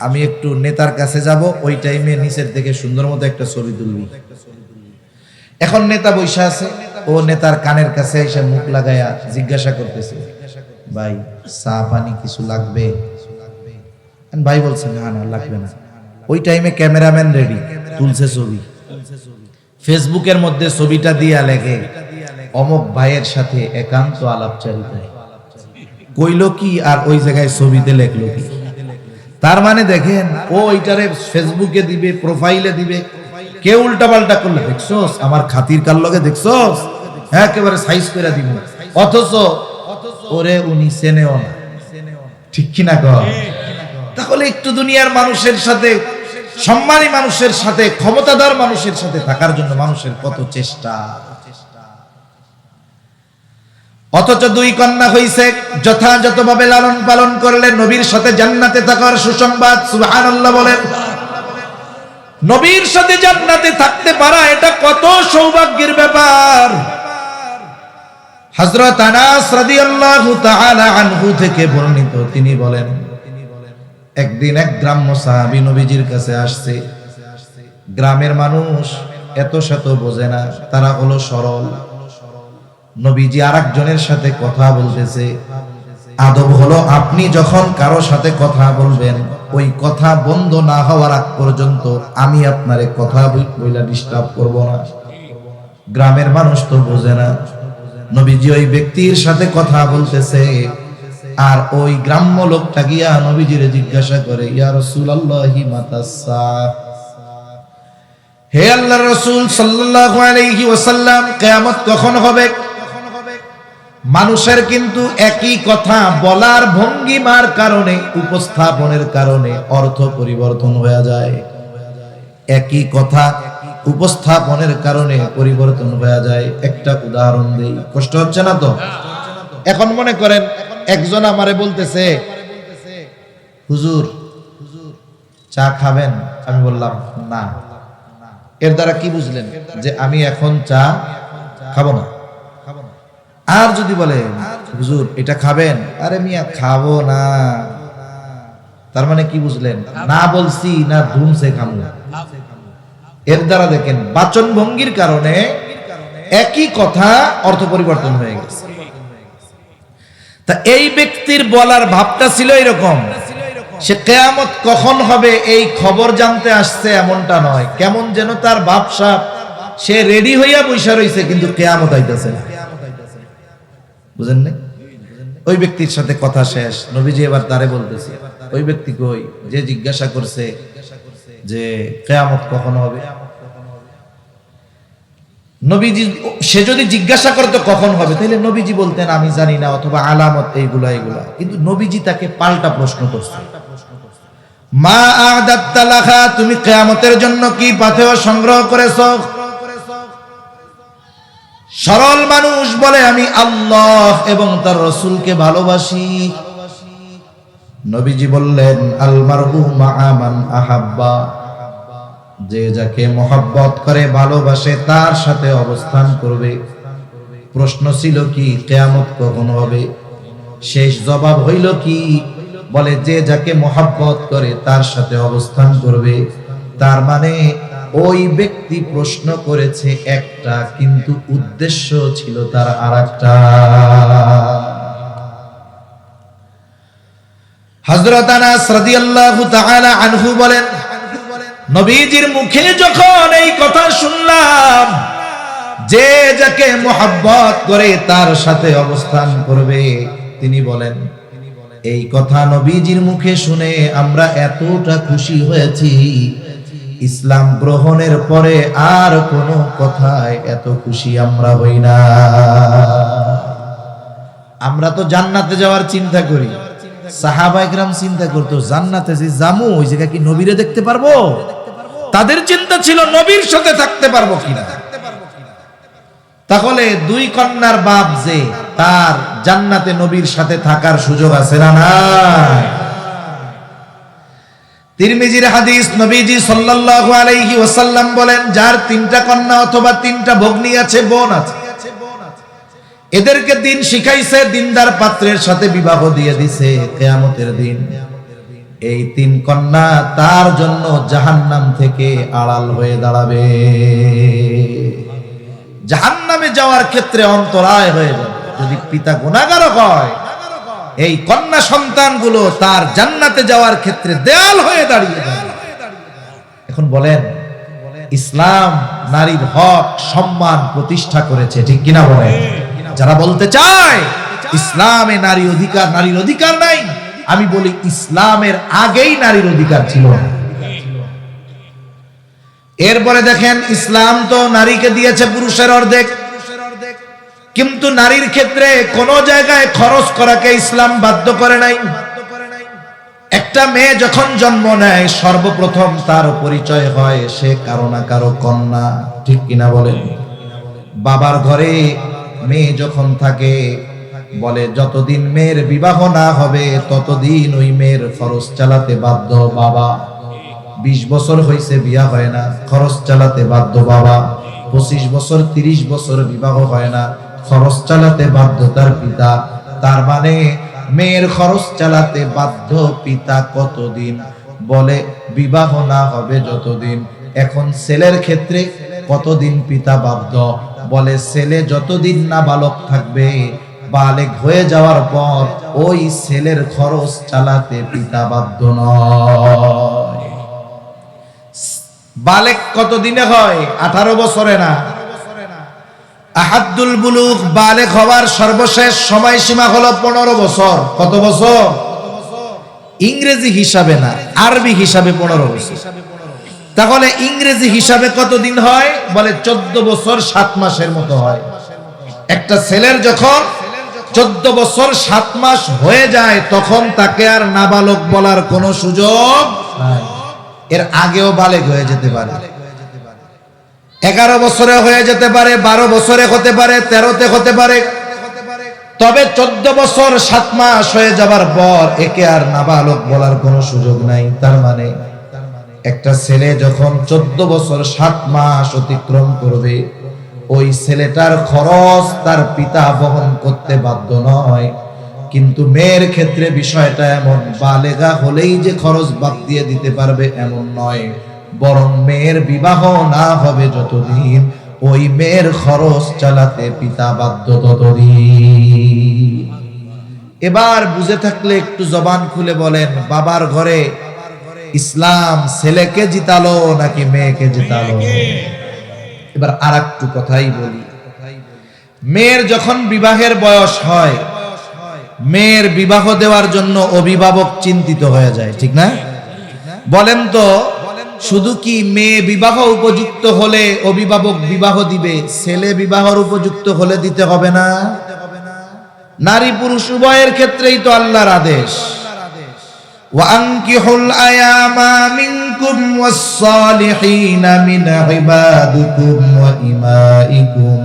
আমি একটু নেতার কাছে যাব, ওই টাইমে নিচের থেকে সুন্দর মতো একটা ছবি তুলবি। এখন নেতা বৈশা আছে, ও নেতার কানের কাছে এসে মুখ লাগায়া জিজ্ঞাসা করতেছে, ভাই চা পানি কিছু লাগবে? ভাই বলছে না না লাগবে না। ওই টাইমে ক্যামেরাম্যান রেডি, তুলছে ছবি, ফেসবুকের মধ্যে ছবিটা দিয়া লেখে, অমুক ভাইয়ের সাথে একান্ত আলাপচারিতায়। কইল কি আর ওই জায়গায় ছবিতে লেখলো কি? তার মানে দেখেন, ও ওইটারে ফেসবুকে দিবে, প্রোফাইলে দিবে। কেউ উল্টা পাল্টা করলে, দেখছোস আমার খাতির কার লগে, দেখছোস, হ্যাঁ একেবারে সাইজ করে দিব, অথচ ওরে উনি চেনেও না, ঠিক কিনা কর? তাহলে একটু দুনিয়ার মানুষের সাথে, সম্মানী মানুষের সাথে, ক্ষমতাধর মানুষের সাথে থাকার জন্য মানুষের কত চেষ্টা, অথচ 2 কন্যা হইছে, যথাযথভাবে লালন পালন করলে নবীর সাথে জান্নাতে থাকার সুসংবাদ। সুবহানাল্লাহ বলেন। নবীর সাথে জান্নাতে থাকতে পারা এটা কত সৌভাগ্যের ব্যাপার। হযরত আনাস রাদিয়াল্লাহু তাআলা আনহু থেকে বর্ণিত, তিনি বলেন, একদিন এক গ্রাম্য সাহাবী নবীজির কাছে আসছে, গ্রামের মানুষ এত শত বোঝে না, তারা হলো সরল। নবীজি আরেকজনের সাথে কথা বলতেছে। আদব হলো আপনি যখন কারো সাথে কথা বলবেন, ওই কথা বন্ধ না হওয়ার আগ পর্যন্ত আমি আপনারে কথা বইলা ডিস্টার্ব করব না। গ্রামের মানুষ তো বোঝে না। নবীজি ওই ব্যক্তির সাথে কথা বলতেছে, আর ওই গ্রাম্য লোকটা গিয়া নবীজিরে জিজ্ঞাসা করে, ইয়া রাসূলুল্লাহি মাতাসসা, হে আল্লাহর রাসূল সাল্লাল্লাহু আলাইহি ওয়াসাল্লাম, কিয়ামত কখন হবে? মানুষের কিন্তু একই কথা বলার ভঙ্গিমার কারণে, উপস্থাপনের কারণে অর্থ পরিবর্তন হয়ে যায়। একই কথা উপস্থাপনের কারণে পরিবর্তন হয়ে যায়। একটা উদাহরণ দেই, কষ্ট হচ্ছে না তো? এখন মনে করেন একজন আমারে বলতেছে, হুজুর চা খাবেন? আমি বললাম না। এর দ্বারা কি বুঝলেন? যে আমি এখন চা খাবো না। আর যদি বলে, হুজুর এটা খাবেন? আরে মিয়া খাবো না। তার মানে কি বুঝলেন? না বলছি না ধুমসে খাবো। এর দ্বারা দেখেন বাচন ভঙ্গির কারণে একই কথা অর্থ পরিবর্তন হয়ে গেছে। তা এই ব্যক্তির বলার ভাবটা ছিল এরকম, সে কিয়ামত কখন হবে এই খবর জানতে আসছে এমনটা নয়। কেমন যেন তার ভাবসা, সে রেডি হইয়া বসে রইছে কিন্তু কিয়ামত আইতাছে না। বুঝেন না? ওই ব্যক্তির সাথে কথা শেষ, নবীজি এবার তারে বলতেছে, ওই ব্যক্তি কই যে জিজ্ঞাসা করছে যে কিয়ামত কখন হবে। নবীজি সে যদি জিজ্ঞাসা করতো কখন হবে, তাহলে নবীজি বলতেন আমি জানি না, অথবা আলামত এইগুলা এইগুলা। কিন্তু নবীজি তাকে পাল্টা প্রশ্ন করছে, মা আ'দাত্তা লাহা, তুমি কিয়ামতের জন্য কি পাথেয় সংগ্রহ করেছো? সরল মানুষ বলে আমি আল্লাহ এবং তার রাসূলকে ভালোবাসি। নবীজি বললেন আল মারহু মা'a মান আহাব্বা, যে যাকে মহব্বত করে ভালোবাসে তার সাথে অবস্থান করবে। প্রশ্ন ছিল কি কিয়ামত কখন হবে? শেষ জবাব হইল কি? বলে যে যাকে মহব্বত করে তার সাথে অবস্থান করবে। তার মানে ওই ব্যক্তি প্রশ্ন করেছে একটা, কিন্তু উদ্দেশ্য ছিল তার আরেকটা। হযরত আনাস রাদিয়াল্লাহু তাআলা আনহু বলেন, নবীজির মুখে যখন এই কথা শুনলাম, যে যাকে মহব্বত করে তার সাথে অবস্থান করবে, তিনি বলেন এই কথা নবীজির মুখে শুনে আমরা এতটা খুশি হয়েছি, ইসলাম গ্রহণের পরে আর কোনো কথায় এত খুশি আমরা হই না। আমরা তো জান্নাতে যাওয়ার চিন্তা করি, সাহাবায়ে কেরাম চিন্তা করতো জান্নাতে যে জামু ওই জায়গা কি নবীরে দেখতে পারবো? তাদের চিন্তা ছিল নবীর সাথে থাকতে পারবো কিনা। তাহলে দুই কন্যার বাপ যে, তার জান্নাতে নবীর সাথে থাকার সুযোগ আছে না? নাই। তিরমিজির হাদিস, নবীজি সাল্লাল্লাহু আলাইহি ওয়াসাল্লাম বলেন, যার তিনটা কন্যা অথবা তিনটা ভগ্নী আছে, বোন আছে, এদেরকে দিন শিখাইছে, দিনদার পাত্রের সাথে বিবাহ দিয়ে দিছে, কিয়ামতের দিন এই তিন কন্যা তার জন্য জাহান্নাম থেকে আড়াল হয়ে দাঁড়াবে। জাহান্নামে যাওয়ার ক্ষেত্রে অন্তরায় হয়ে যাবে। যদি পিতা গুনাহগার হয়, এই কন্যা সন্তানগুলো তার জান্নাতে যাওয়ার ক্ষেত্রে দেয়াল হয়ে দাঁড়িয়ে যাবে। এখন বলেন, ইসলাম নারীর হক সম্মান প্রতিষ্ঠা করেছে, ঠিক কিনা বলেন? যারা বলতে চায় ইসলামে নারী অধিকার, নারীর অধিকার নাই, আমি বলি ইসলামের আগেই নারীর অধিকার ছিল। এরপরে দেখেন, ইসলাম তো নারীকে দিয়েছে পুরুষের অর্ধেক, কিন্তু নারীর ক্ষেত্রে কোন জায়গায় খরচ করাকে ইসলাম বাধ্য করে নাই। একটা মেয়ে যখন জন্ম নেয়, সর্বপ্রথম তার পরিচয় হয় সে কারো না কারো কন্যা, ঠিক কিনা বলেন? বাবার ঘরে মেয়ে যখন থাকে, বলে যতদিন মেয়ের বিবাহ না হবে ততদিন ওই মেয়ের খরচ চালাতে বাধ্য বাবা। 20 বছর হয়েছে বিয়া হয় না, খরচ চালাতে বাধ্য বাবা। 25 বছর 30 বছর বিবাহ হয় না, খরচ চালাতে বাধ্য তার পিতা। তার মানে মেয়ের খরচ চালাতে বাধ্য পিতা কতদিন? বলে বিবাহ না হবে যতদিন এখন ছেলের ক্ষেত্রে কতদিন পিতা বাধ্য? বলে ছেলে যতদিন না বালক থাকবে, বালেগ হয়ে যাওয়ার পর ওই ছেলের খরচ চালাতে পিতা বাধ্য নয়। বালেগ কতদিনে হয়? 18 বছরে না। আহাদুল বুলুগ বালেগ হওয়ার সর্বশেষ সময়সীমা হলো 15 বছর। কত বছর? ইংরেজি হিসাবে না, আরবি হিসাবে 15 বছর। তাহলে ইংরেজি হিসাবে কতদিন হয়? বলে 14 বছর 7 মাসের মতো হয়। একটা ছেলের যখন 14 বছর 7 মাস হয়ে যায়, তখন তাকে আর নাবালক বলার কোনো সুযোগ নাই। এর আগেও বালেগ হয়ে যেতে পারে, 11 বছরে হয়ে যেতে পারে, 12 বছরে হতে পারে, 13তে হতে পারে। তবে 14 বছর 7 মাস হয়ে যাবার পর একে আর নাবালক বলার কোনো সুযোগ নাই। তার মানে একটা ছেলে যখন 14 বছর 7 মাস অতিক্রম করবে, ওই ছেলেটার খরচ তার পিতা বহন করতে বাধ্য নয়। কিন্তু মেয়ের ক্ষেত্রে বিষয়টা এমন, বালেগা হলেই যে খরচ বাদ দিয়ে দিতে পারবে এমন নয়, বরং মেয়ের বিবাহ না হবে যতদিন, ওই মেয়ের খরচ চালাতে পিতা বাধ্য ততদিন। এবার বুঝে থাকলে একটু জবান খুলে বলেন, বাবার ঘরে ইসলাম ছেলেকে জিতালো নাকি মেয়েকে জিতালো? এবার আর একটু কথাই বলি। মেয়ের যখন বিবাহের বয়স হয়, মেয়ের বিবাহ দেওয়ার জন্য অভিভাবক চিন্তিত হয়ে যায়, ঠিক না? বলেন তো, শুধু কি মেয়ে বিবাহ উপযুক্ত হলে অভিভাবক বিবাহ দিবে, ছেলে বিবাহর উপযুক্ত হলে দিতে হবে না? নারী পুরুষ উভয়ের ক্ষেত্রেই তো আল্লাহর আদেশ, وَأَنكِحُوا الْأَيَامَ مِنكُمْ وَالصَّالِحِينَ مِنْ عِبَادِكُمْ وَإِمَائِكُمْ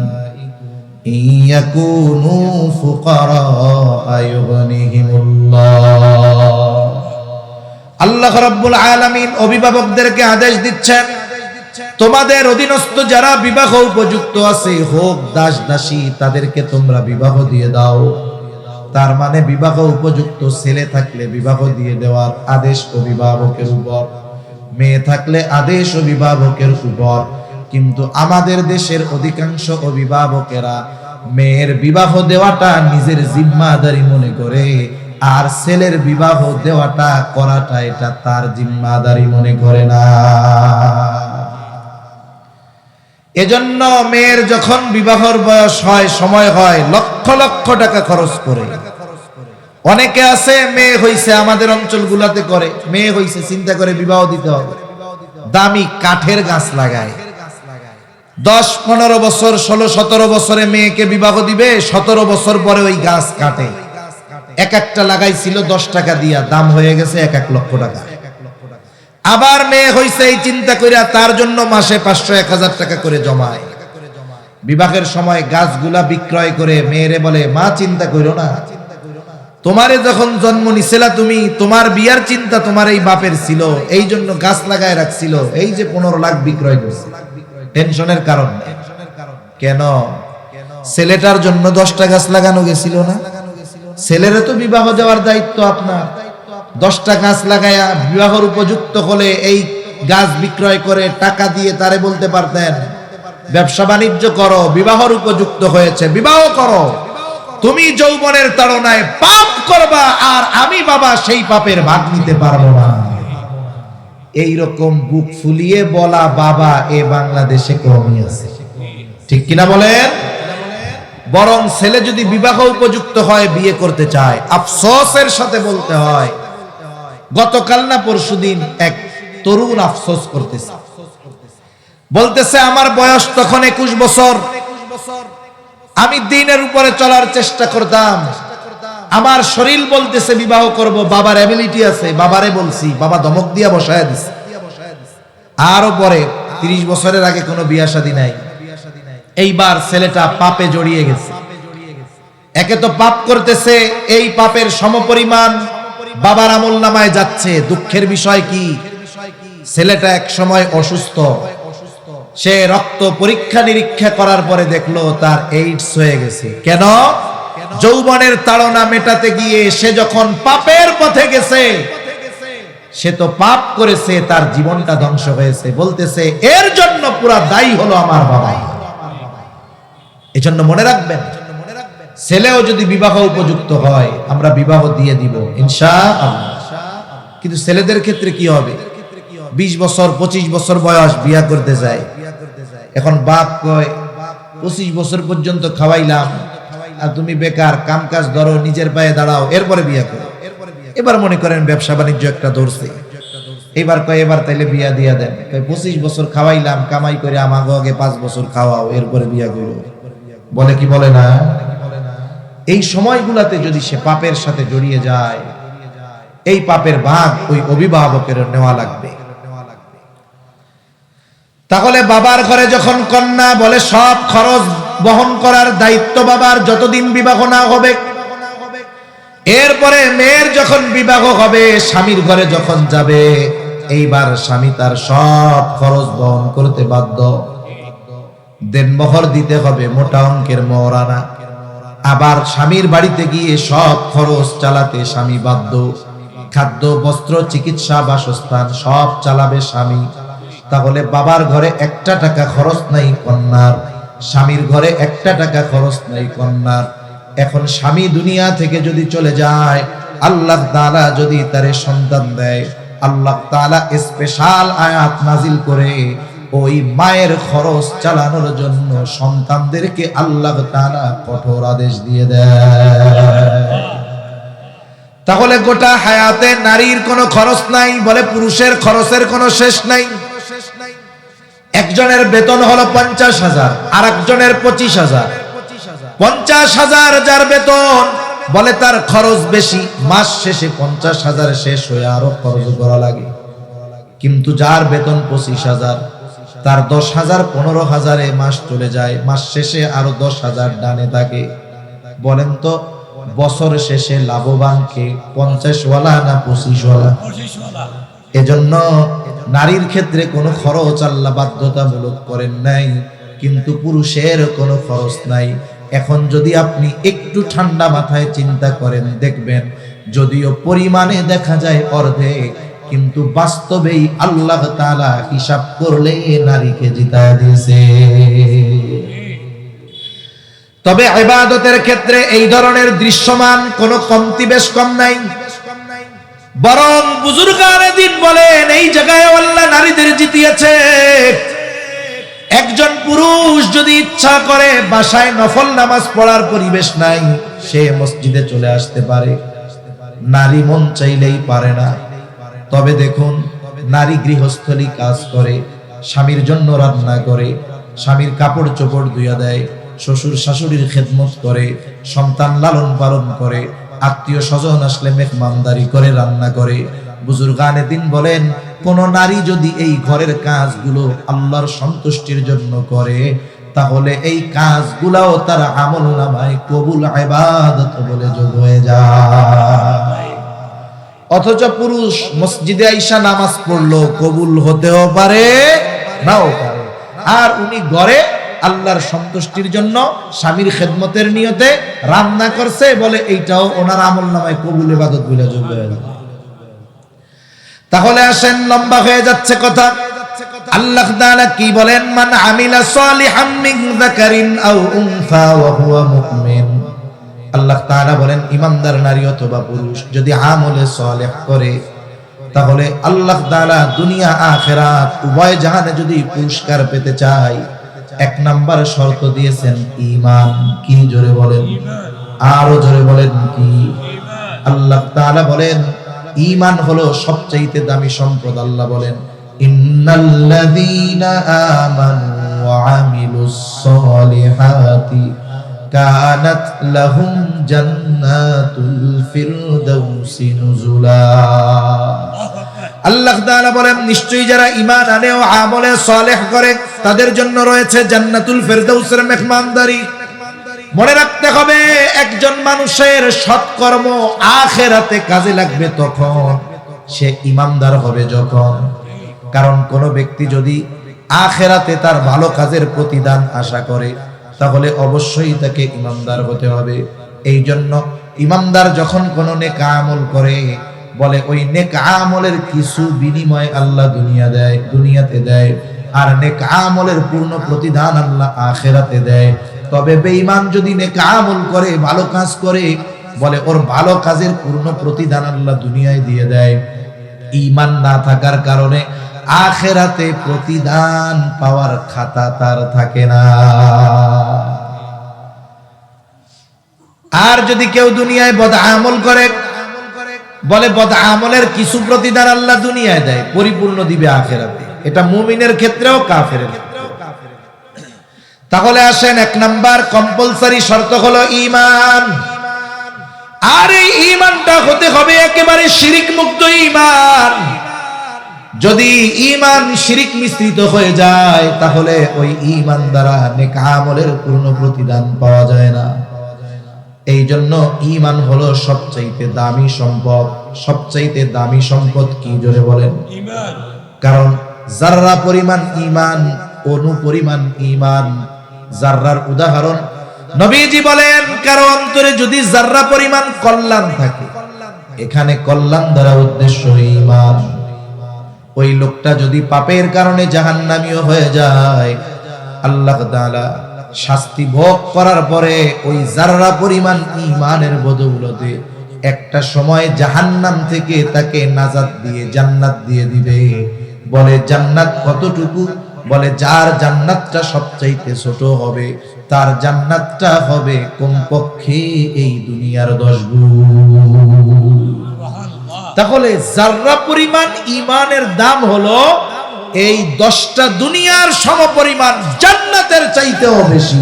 إِنْ يَكُونُوا فُقَرَاءَ يُغْنِهِمُ اللَّهُ। আল্লাহ রাব্বুল আলামিন অভিভাবকদেরকে আদেশ দিচ্ছেন, তোমাদের অধীনস্থ যারা বিবাহ উপযুক্ত আছে, হোক দাস দাসী, তাদেরকে তোমরা বিবাহ দিয়ে দাও। তার মানে বিবাহ উপযুক্ত ছেলে থাকলে বিবাহ দিয়ে দেওয়ার আদেশ অভিভাবকের উপর, মেয়ে থাকলে আদেশ অভিভাবকের উপর। কিন্তু আমাদের দেশের অধিকাংশ অভিভাবকেরা মেয়ের বিবাহ দেওয়াটা নিজের জিম্মাদারি মনে করে, আর ছেলের বিবাহ দেওয়াটা করাটা এটা তার জিম্মাদারি মনে করে না। এজন্য মেয়ের যখন বিবাহের বয়স হয়, সময় হয়, লক্ষ লক্ষ টাকা খরচ করে। অনেকে আছে মেয়ে হইছে, আমাদের অঞ্চলগুলোতে করে, মেয়ে হইছে চিন্তা করে বিবাহ দিতে হবে, দামি কাঠের গাছ লাগায়। 10-15 বছর, 16-17 বছরে মেয়েকে বিবাহ দিবে, 17 বছর পরে ওই গাছ কাটে। এক একটা লাগাইছিল 10 টাকা দিয়া, দাম হয়ে গেছে 1 লক্ষ টাকা। আবার মেয়ে হইছে এই চিন্তা কইরা তার জন্য মাসে 500-1000 টাকা করে জমায়। বিবাহের সময় গাছগুলা বিক্রয় করে মেয়েরে বলে, মা চিন্তা কইরো না, তোমারে যখন জন্ম নিছিলা তুমি, তোমার বিয়ার চিন্তা তোমার এই বাপের ছিল, এই জন্য গাছ লাগায় রাখছিল, এই যে 15 লাখ বিক্রয় করছে। টেনশনের কারণ কেন? ছেলেটার জন্য 10টা গাছ লাগানো গেছিল না? ছেলেরও তো বিবাহ দেওয়ার দায়িত্ব আপনার। 10টা গাছ লাগায়া বিবাহের উপযুক্ত হলে এই গাছ বিক্রয় করে টাকা দিয়ে তারে বলতে পারতেন, ব্যবসা বাণিজ্য করো, বিবাহের উপযুক্ত হয়েছে, বিবাহ করো। তুমি যৌবনের তাড়নায় পাপ করবা, আর আমি বাবা সেই পাপের ভাগ নিতে পারবো না। এইরকম বুক ফুলিয়ে বলা বাবা এ বাংলাদেশে কমই আছে, ঠিক কিনা বলেন? বরং ছেলে যদি বিবাহ উপযুক্ত হয়, বিয়ে করতে চায়, আফসোসের সাথে বলতে হয়, গতকাল না পরশুদিন এক তরুণ আফসোস করতেছে, বলতেছে আমার বয়স তখন 21 বছর, আমি দ্বীনের উপরে চলার চেষ্টা করতাম, আমার শরীর বলতেছে বিবাহ করব, বাবার অ্যাবিলিটি আছে, বাবারে বলছি, বাবা ধমক দিয়া বসায় দিছে। আরো পরে 30 বছরের আগে কোনো বিয়া শাদী নাই। এইবার ছেলেটা পাপে জড়িয়ে গেছে। একে তো পাপ করতেছে, এই পাপের সমপরিমাণ বাবার আমলনামায় যাচ্ছে। দুঃখের বিষয় কি, ছেলেটা এক সময় অসুস্থ, সে রক্ত পরীক্ষা নিরীক্ষা করার পরে দেখলো তার এইডস হয়ে গেছে। কেন? যৌবনের তাড়না মেটাতে গিয়ে সে যখন পাপের পথে গেছে, সে তো পাপ করেছে, তার জীবনটা ধ্বংস হয়েছে, বলতেছে এর জন্য পুরা দায়ী হলো আমার বাবা। এজন্য মনে রাখবেন, ছেলেও যদি বিবাহ উপযুক্ত হয় আমরা বিবাহ দিয়ে দিব ইনশাআল্লাহ। কিন্তু ছেলেদের ক্ষেত্রে কি হবে? 20 বছর 25 বছর বয়স বিয়া করতে যায়। এখন বাপ কয় 25 বছর পর্যন্ত খাওয়াইলাম, আর তুমি বেকার, কাম কাজ ধরো, নিজের পায়ে দাঁড়াও, এরপরে বিয়া করো। এবার মনে করেন ব্যবসা বাণিজ্য একটা ধরছে, এবার কয় এবার তাইলে বিয়া দিয়া দেন। 25 বছর খাওয়াইলাম, কামাই করে আমাকে আগে 5 বছর খাওয়াও, এরপরে বিয়া করো। বলে কি বলে না? এই সময়গুলাতে যদি সে পাপের সাথে জড়িয়ে যায়, এই পাপের ভাগ ওই অভিভাবকের নেওয়া লাগবে। তাহলে বাবার ঘরে যখন কন্যা, বলে সব খরচ বহন করার দায়িত্ব বাবার যতদিন বিবাহ না হবে। এরপরে মেয়ের যখন বিবাহ হবে, স্বামীর ঘরে যখন যাবে, এইবার স্বামী তার সব খরচ বহন করতে বাধ্য। দেনমোহর দিতে হবে মোটা অঙ্কের মহারানা। আবার স্বামীর বাড়িতে গিয়ে সব খরচ চালাতে স্বামী বাধ্য। খাদ্য, বস্ত্র, চিকিৎসা, বাসস্থান সব চালাবে স্বামী। তাহলে বাবার ঘরে 1 টাকা খরচ নাই কন্যার, স্বামীর ঘরে 1 টাকা খরচ নাই কন্যার। এখন স্বামী দুনিয়া থেকে যদি চলে যায়, আল্লাহ তাআলা যদি তারে সন্তান দেয়, আল্লাহ তাআলা স্পেশাল আয়াত নাজিল করে ওই মায়ের খরচ চালানোর জন্য সন্তানদেরকে আল্লাহ তাআলা কঠোর আদেশ দিয়ে দেয়। তাহলে গোটা হায়াতে নারীর কোনো খরচ নাই, বলে পুরুষের খরচের কোনো শেষ নাই। একজনের বেতন হলো 50,000, আর একজনের 25,000। 50,000 যার বেতন, বলে তার খরচ বেশি, মাস শেষে 50,000 শেষ হয়ে আরো খরচ করা লাগে। কিন্তু যার বেতন 25,000, তার 10,000 15,000 মাস চলে যায়, মাস শেষে আরো 10,000 ডানে থাকে। বলেন তো বছর শেষে লাভবান কে, 50 ওয়ালা না 25 ওয়ালা? এজন্য নারীর ক্ষেত্রে কোনো খরচ আল্লাহ বাধ্যতামূলক করেন নাই, কিন্তু পুরুষের কোনো খরচ নাই। এখন যদি আপনি একটু ঠান্ডা মাথায় চিন্তা করেন, দেখবেন যদিও পরিমাণে দেখা যায় অর্ধেক, কিন্তু বাস্তবেই আল্লাহ তাআলা হিসাব করলে নারীকে জিতায় দিয়েছে। তবে ইবাদতের ক্ষেত্রে এই ধরনের দৃশ্যমান কোনো কমতি বেশ কম নাই। বরং বুজুর্গানে দিন বলেন এই জায়গায় আল্লাহ নারীদের জিতিয়েছে। একজন পুরুষ যদি ইচ্ছা করে, বাসায় নফল নামাজ পড়ার পরিবেশ নাই, সে মসজিদে চলে আসতে পারে। নারী মন চাইলেই পারে না। তবে দেখুন, নারী গৃহস্থলী কাজ করে, স্বামীর জন্য রান্না করে, স্বামীর কাপড় চোপড় ধুইয়া দেয়, শ্বশুর শাশুড়ির খেদমত করে, সন্তান লালন পালন করে, আত্মীয় স্বজন আসলে মেহমানদারি করে, রান্না করে। বুজুর্গানে দিন বলেন, কোন নারী যদি এই ঘরের কাজগুলো আল্লাহর সন্তুষ্টির জন্য করে, তাহলে এই কাজগুলাও তার আমলনামায় কবুল ইবাদত বলে যোগ হয়ে যায়। অথচ পুরুষ মসজিদে আইসা নামাজ পড়লো, কবুল হতেও পারে নাও পারে। আর উনি ঘরে আল্লাহর সন্তুষ্টির জন্য স্বামীর খেদমতের নিয়তে রান্না করছে, বলে এইটাও ওনার আমলনামায় কবুল ইবাদত বলে যোগ হয়ে যায়। তাহলে আসেন, লম্বা হয়ে যাচ্ছে কথা। আল্লাহ তাআলা কি বলেন? মান আমিলা সালিহাম মিন যাকারিন আও উনসা ওয়া হুয়া মুমিন। আল্লাহ তাআলা বলেন, ইমানদার নারী অথবা পুরুষ যদি আমলে সালেহ করে, তাহলে আল্লাহ তাআলা দুনিয়া আখিরাত উভয় জাহানে যদি পুরস্কার পেতে চায়, 1 নাম্বার শর্ত দিয়েছেন ঈমান। কি জোরে বলেন, আরো জোরে বলেন কি? আল্লাহ তাআলা বলেন ঈমান হলো সবচেয়ে দামি সম্পদ। আল্লাহ বলেন, ইন্নাল্লাযীনা আমানু ওয়া আমিলুস সালিহাতি কানাত লাহুম জান্নাতুল ফিরদাউসি নুজুলা। আল্লাহ তাআলা বলেন, নিশ্চয়ই যারা ঈমান আনে ও আমলে সালেহ করে, তাদের জন্য রয়েছে জান্নাতুল ফিরদাউসের মেহমানদারি। মনে রাখতে হবে, একজন মানুষের সৎকর্ম আখিরাতে কাজে লাগবে তখন, সে ঈমানদার হবে যখন। কারণ কোন ব্যক্তি যদি আখিরাতে তার ভালো কাজের প্রতিদান আশা করে, তাহলে অবশ্যই তাকে ঈমানদার হতে হবে। এই জন্য ঈমানদার যখন কোন নেক আমল করে, বলে ওই নেক আমলের কিছু বিনিময় আল্লাহ দুনিয়াতে দেয়, আর নেক আমলের পূর্ণ প্রতিদান আল্লাহ আখিরাতে দেয়। তবে বেঈমান যদি নেক আমল করে, ভালো কাজ করে, বলে ওর ভালো কাজের পূর্ণ প্রতিদান আল্লাহ দুনিয়ায় দিয়ে দেয়। ঈমান না থাকার কারণে আখিরাতে প্রতিদান পাওয়ার খাতা তার থাকে না। আর যদি কেউ দুনিয়ায় বদ আমল করে, বলে বদ আমলের কিছু প্রতিদান আল্লাহ দুনিয়ায় দেয়, পরিপূর্ণ দিবে আখিরাতে। এটা মুমিনের ক্ষেত্রেও কাফেরের ক্ষেত্রেও। তাহলে আসেন, এক নাম্বার কম্পালসারি শর্ত হলো ঈমান। আর এই ঈমানটা হতে হবে একেবারে শিরিক মুক্ত ঈমান। যদি ঈমান শিরিক মিশ্রিত হয়ে যায়, তাহলে ওই ঈমান দ্বারা নেক আমলের পূর্ণ প্রতিদান পাওয়া যায় না। এই জন্য ঈমান হলো সবচাইতে দামি সম্পদ। সবচাইতে দামি সম্পদ কি, জোরে বলেন? ঈমান। কারণ যাররা পরিমাণ ঈমান, অণু পরিমাণ ঈমান। যাররার উদাহরণ নবীজি বলেন, কারো অন্তরে যদি যাররা পরিমাণ কল্যাণ থাকে, এখানে কল্যাণ দ্বারা উদ্দেশ্য ঈমান, ওই লোকটা যদি পাপের কারণে জাহান্নামীও হয়ে যায়, আল্লাহ তাআলা শাস্তি ভোগ করার পরে ওই যাররা পরিমাণ ঈমানের বদৌলতে একটা সময় জাহান্নাম থেকে তাকে নাজাত দিয়ে জান্নাত দিয়ে দিবে। বলে জান্নাত কতটুকু? বলে যার জান্নাতটা সবচাইতে ছোট হবে, তার জান্নাতটা হবে কমপক্ষে এই দুনিয়ার 10 গুণ। তাহলে যাররা পরিমাণ ঈমানের দাম হলো এই 10টা দুনিয়ার সমপরিমাণ জান্নাতের চাইতেও বেশি।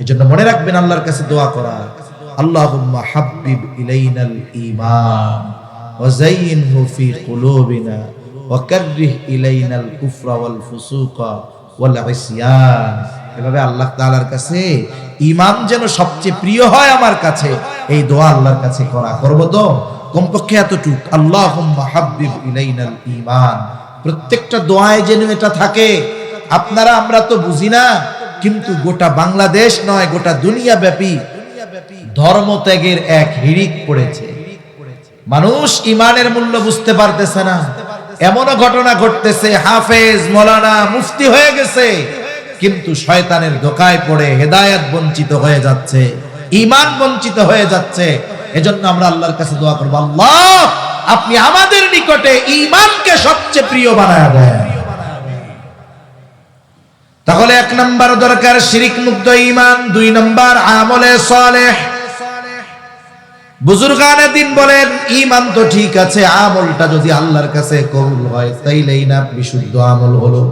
এজন্য মনে রাখবেন, আল্লাহর কাছে দোয়া করা, আল্লাহুম্মা হাব্বিব ইলাইনাল ঈমান ওয়া যায়্যিনহু ফি কুলুবিনা ওয়া কাররিহ ইলাইনাল কুফরা ওয়াল ফুসুকা ওয়াল ইসয়ান। এভাবে আল্লাহ তাআলার কাছে ঈমান যেন সবচেয়ে প্রিয় হয় আমার কাছে, এই দোয়া আল্লাহর কাছে করব তো কমপক্ষে এতটুক, আল্লাহুম্মা হাব্বিব ইলাইনাল ঈমান। প্রত্যেকটা দোয়ায় যেন এটা থাকে। আপনারা আমরা তো বুঝি না, কিন্তু গোটা বাংলাদেশ নয়, গোটা দুনিয়া ব্যাপী ধর্মত্যাগের এক হিড়িক পড়েছে। মানুষ ঈমানের মূল্য বুঝতে পারতেছে না। এমনও ঘটনা ঘটতেছে, হাফেজ মাওলানা মুফতি হয়ে গেছে, কিন্তু শয়তানের ধোঁকায় পড়ে হেদায়েত বঞ্চিত হয়ে যাচ্ছে, ঈমান বঞ্চিত হয়ে যাচ্ছে। এজন্য আমরা আল্লাহর কাছে দোয়া করব, আল্লাহ আপনি আমাদের নিকটে ঈমানকে সবচেয়ে প্রিয় বানায় দেন। তাহলে 1 নাম্বার দরকার শিরিক মুক্ত ঈমান। 2 নাম্বার আমলে সালেহ। বুজুর্গানে দিন বলেন, ঈমান তো ঠিক আছে, আমলটা যদি আল্লাহর কাছে কবুল হয় তাইলেই না বিশুদ্ধ আমল হলো।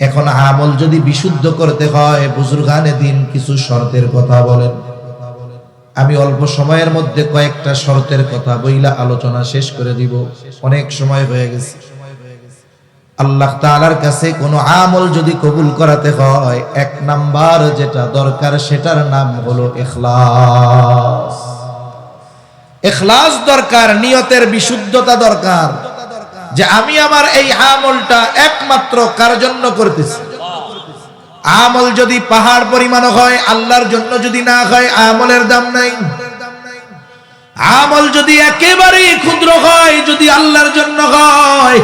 এখন আমল যদি বিশুদ্ধ করতে হয়, বুজুর্গানে দিন কিছু শর্তের কথা বলেন। আমি অল্প সময়ের মধ্যে কয়েকটা শর্তের কথা বইলা আলোচনা শেষ করে দিব, অনেক সময় হয়ে গেছে। আল্লাহ তাআলার কাছে কোনো আমল যদি কবুল করাতে হয়, 1 নাম্বার যেটা দরকার সেটার নাম হলো ইখলাস। ইখলাস দরকার, নিয়তের বিশুদ্ধতা দরকার, যে আমি আমার এই আমলটা একমাত্র কার জন্য করতেছি। আমল যদি পাহাড় পরিমাণ হয়, আল্লাহর জন্য যদি না হয়, আমলের দাম নাই। আমল যদি একেবারে ক্ষুদ্র হয়, যদি আল্লাহর জন্য হয়,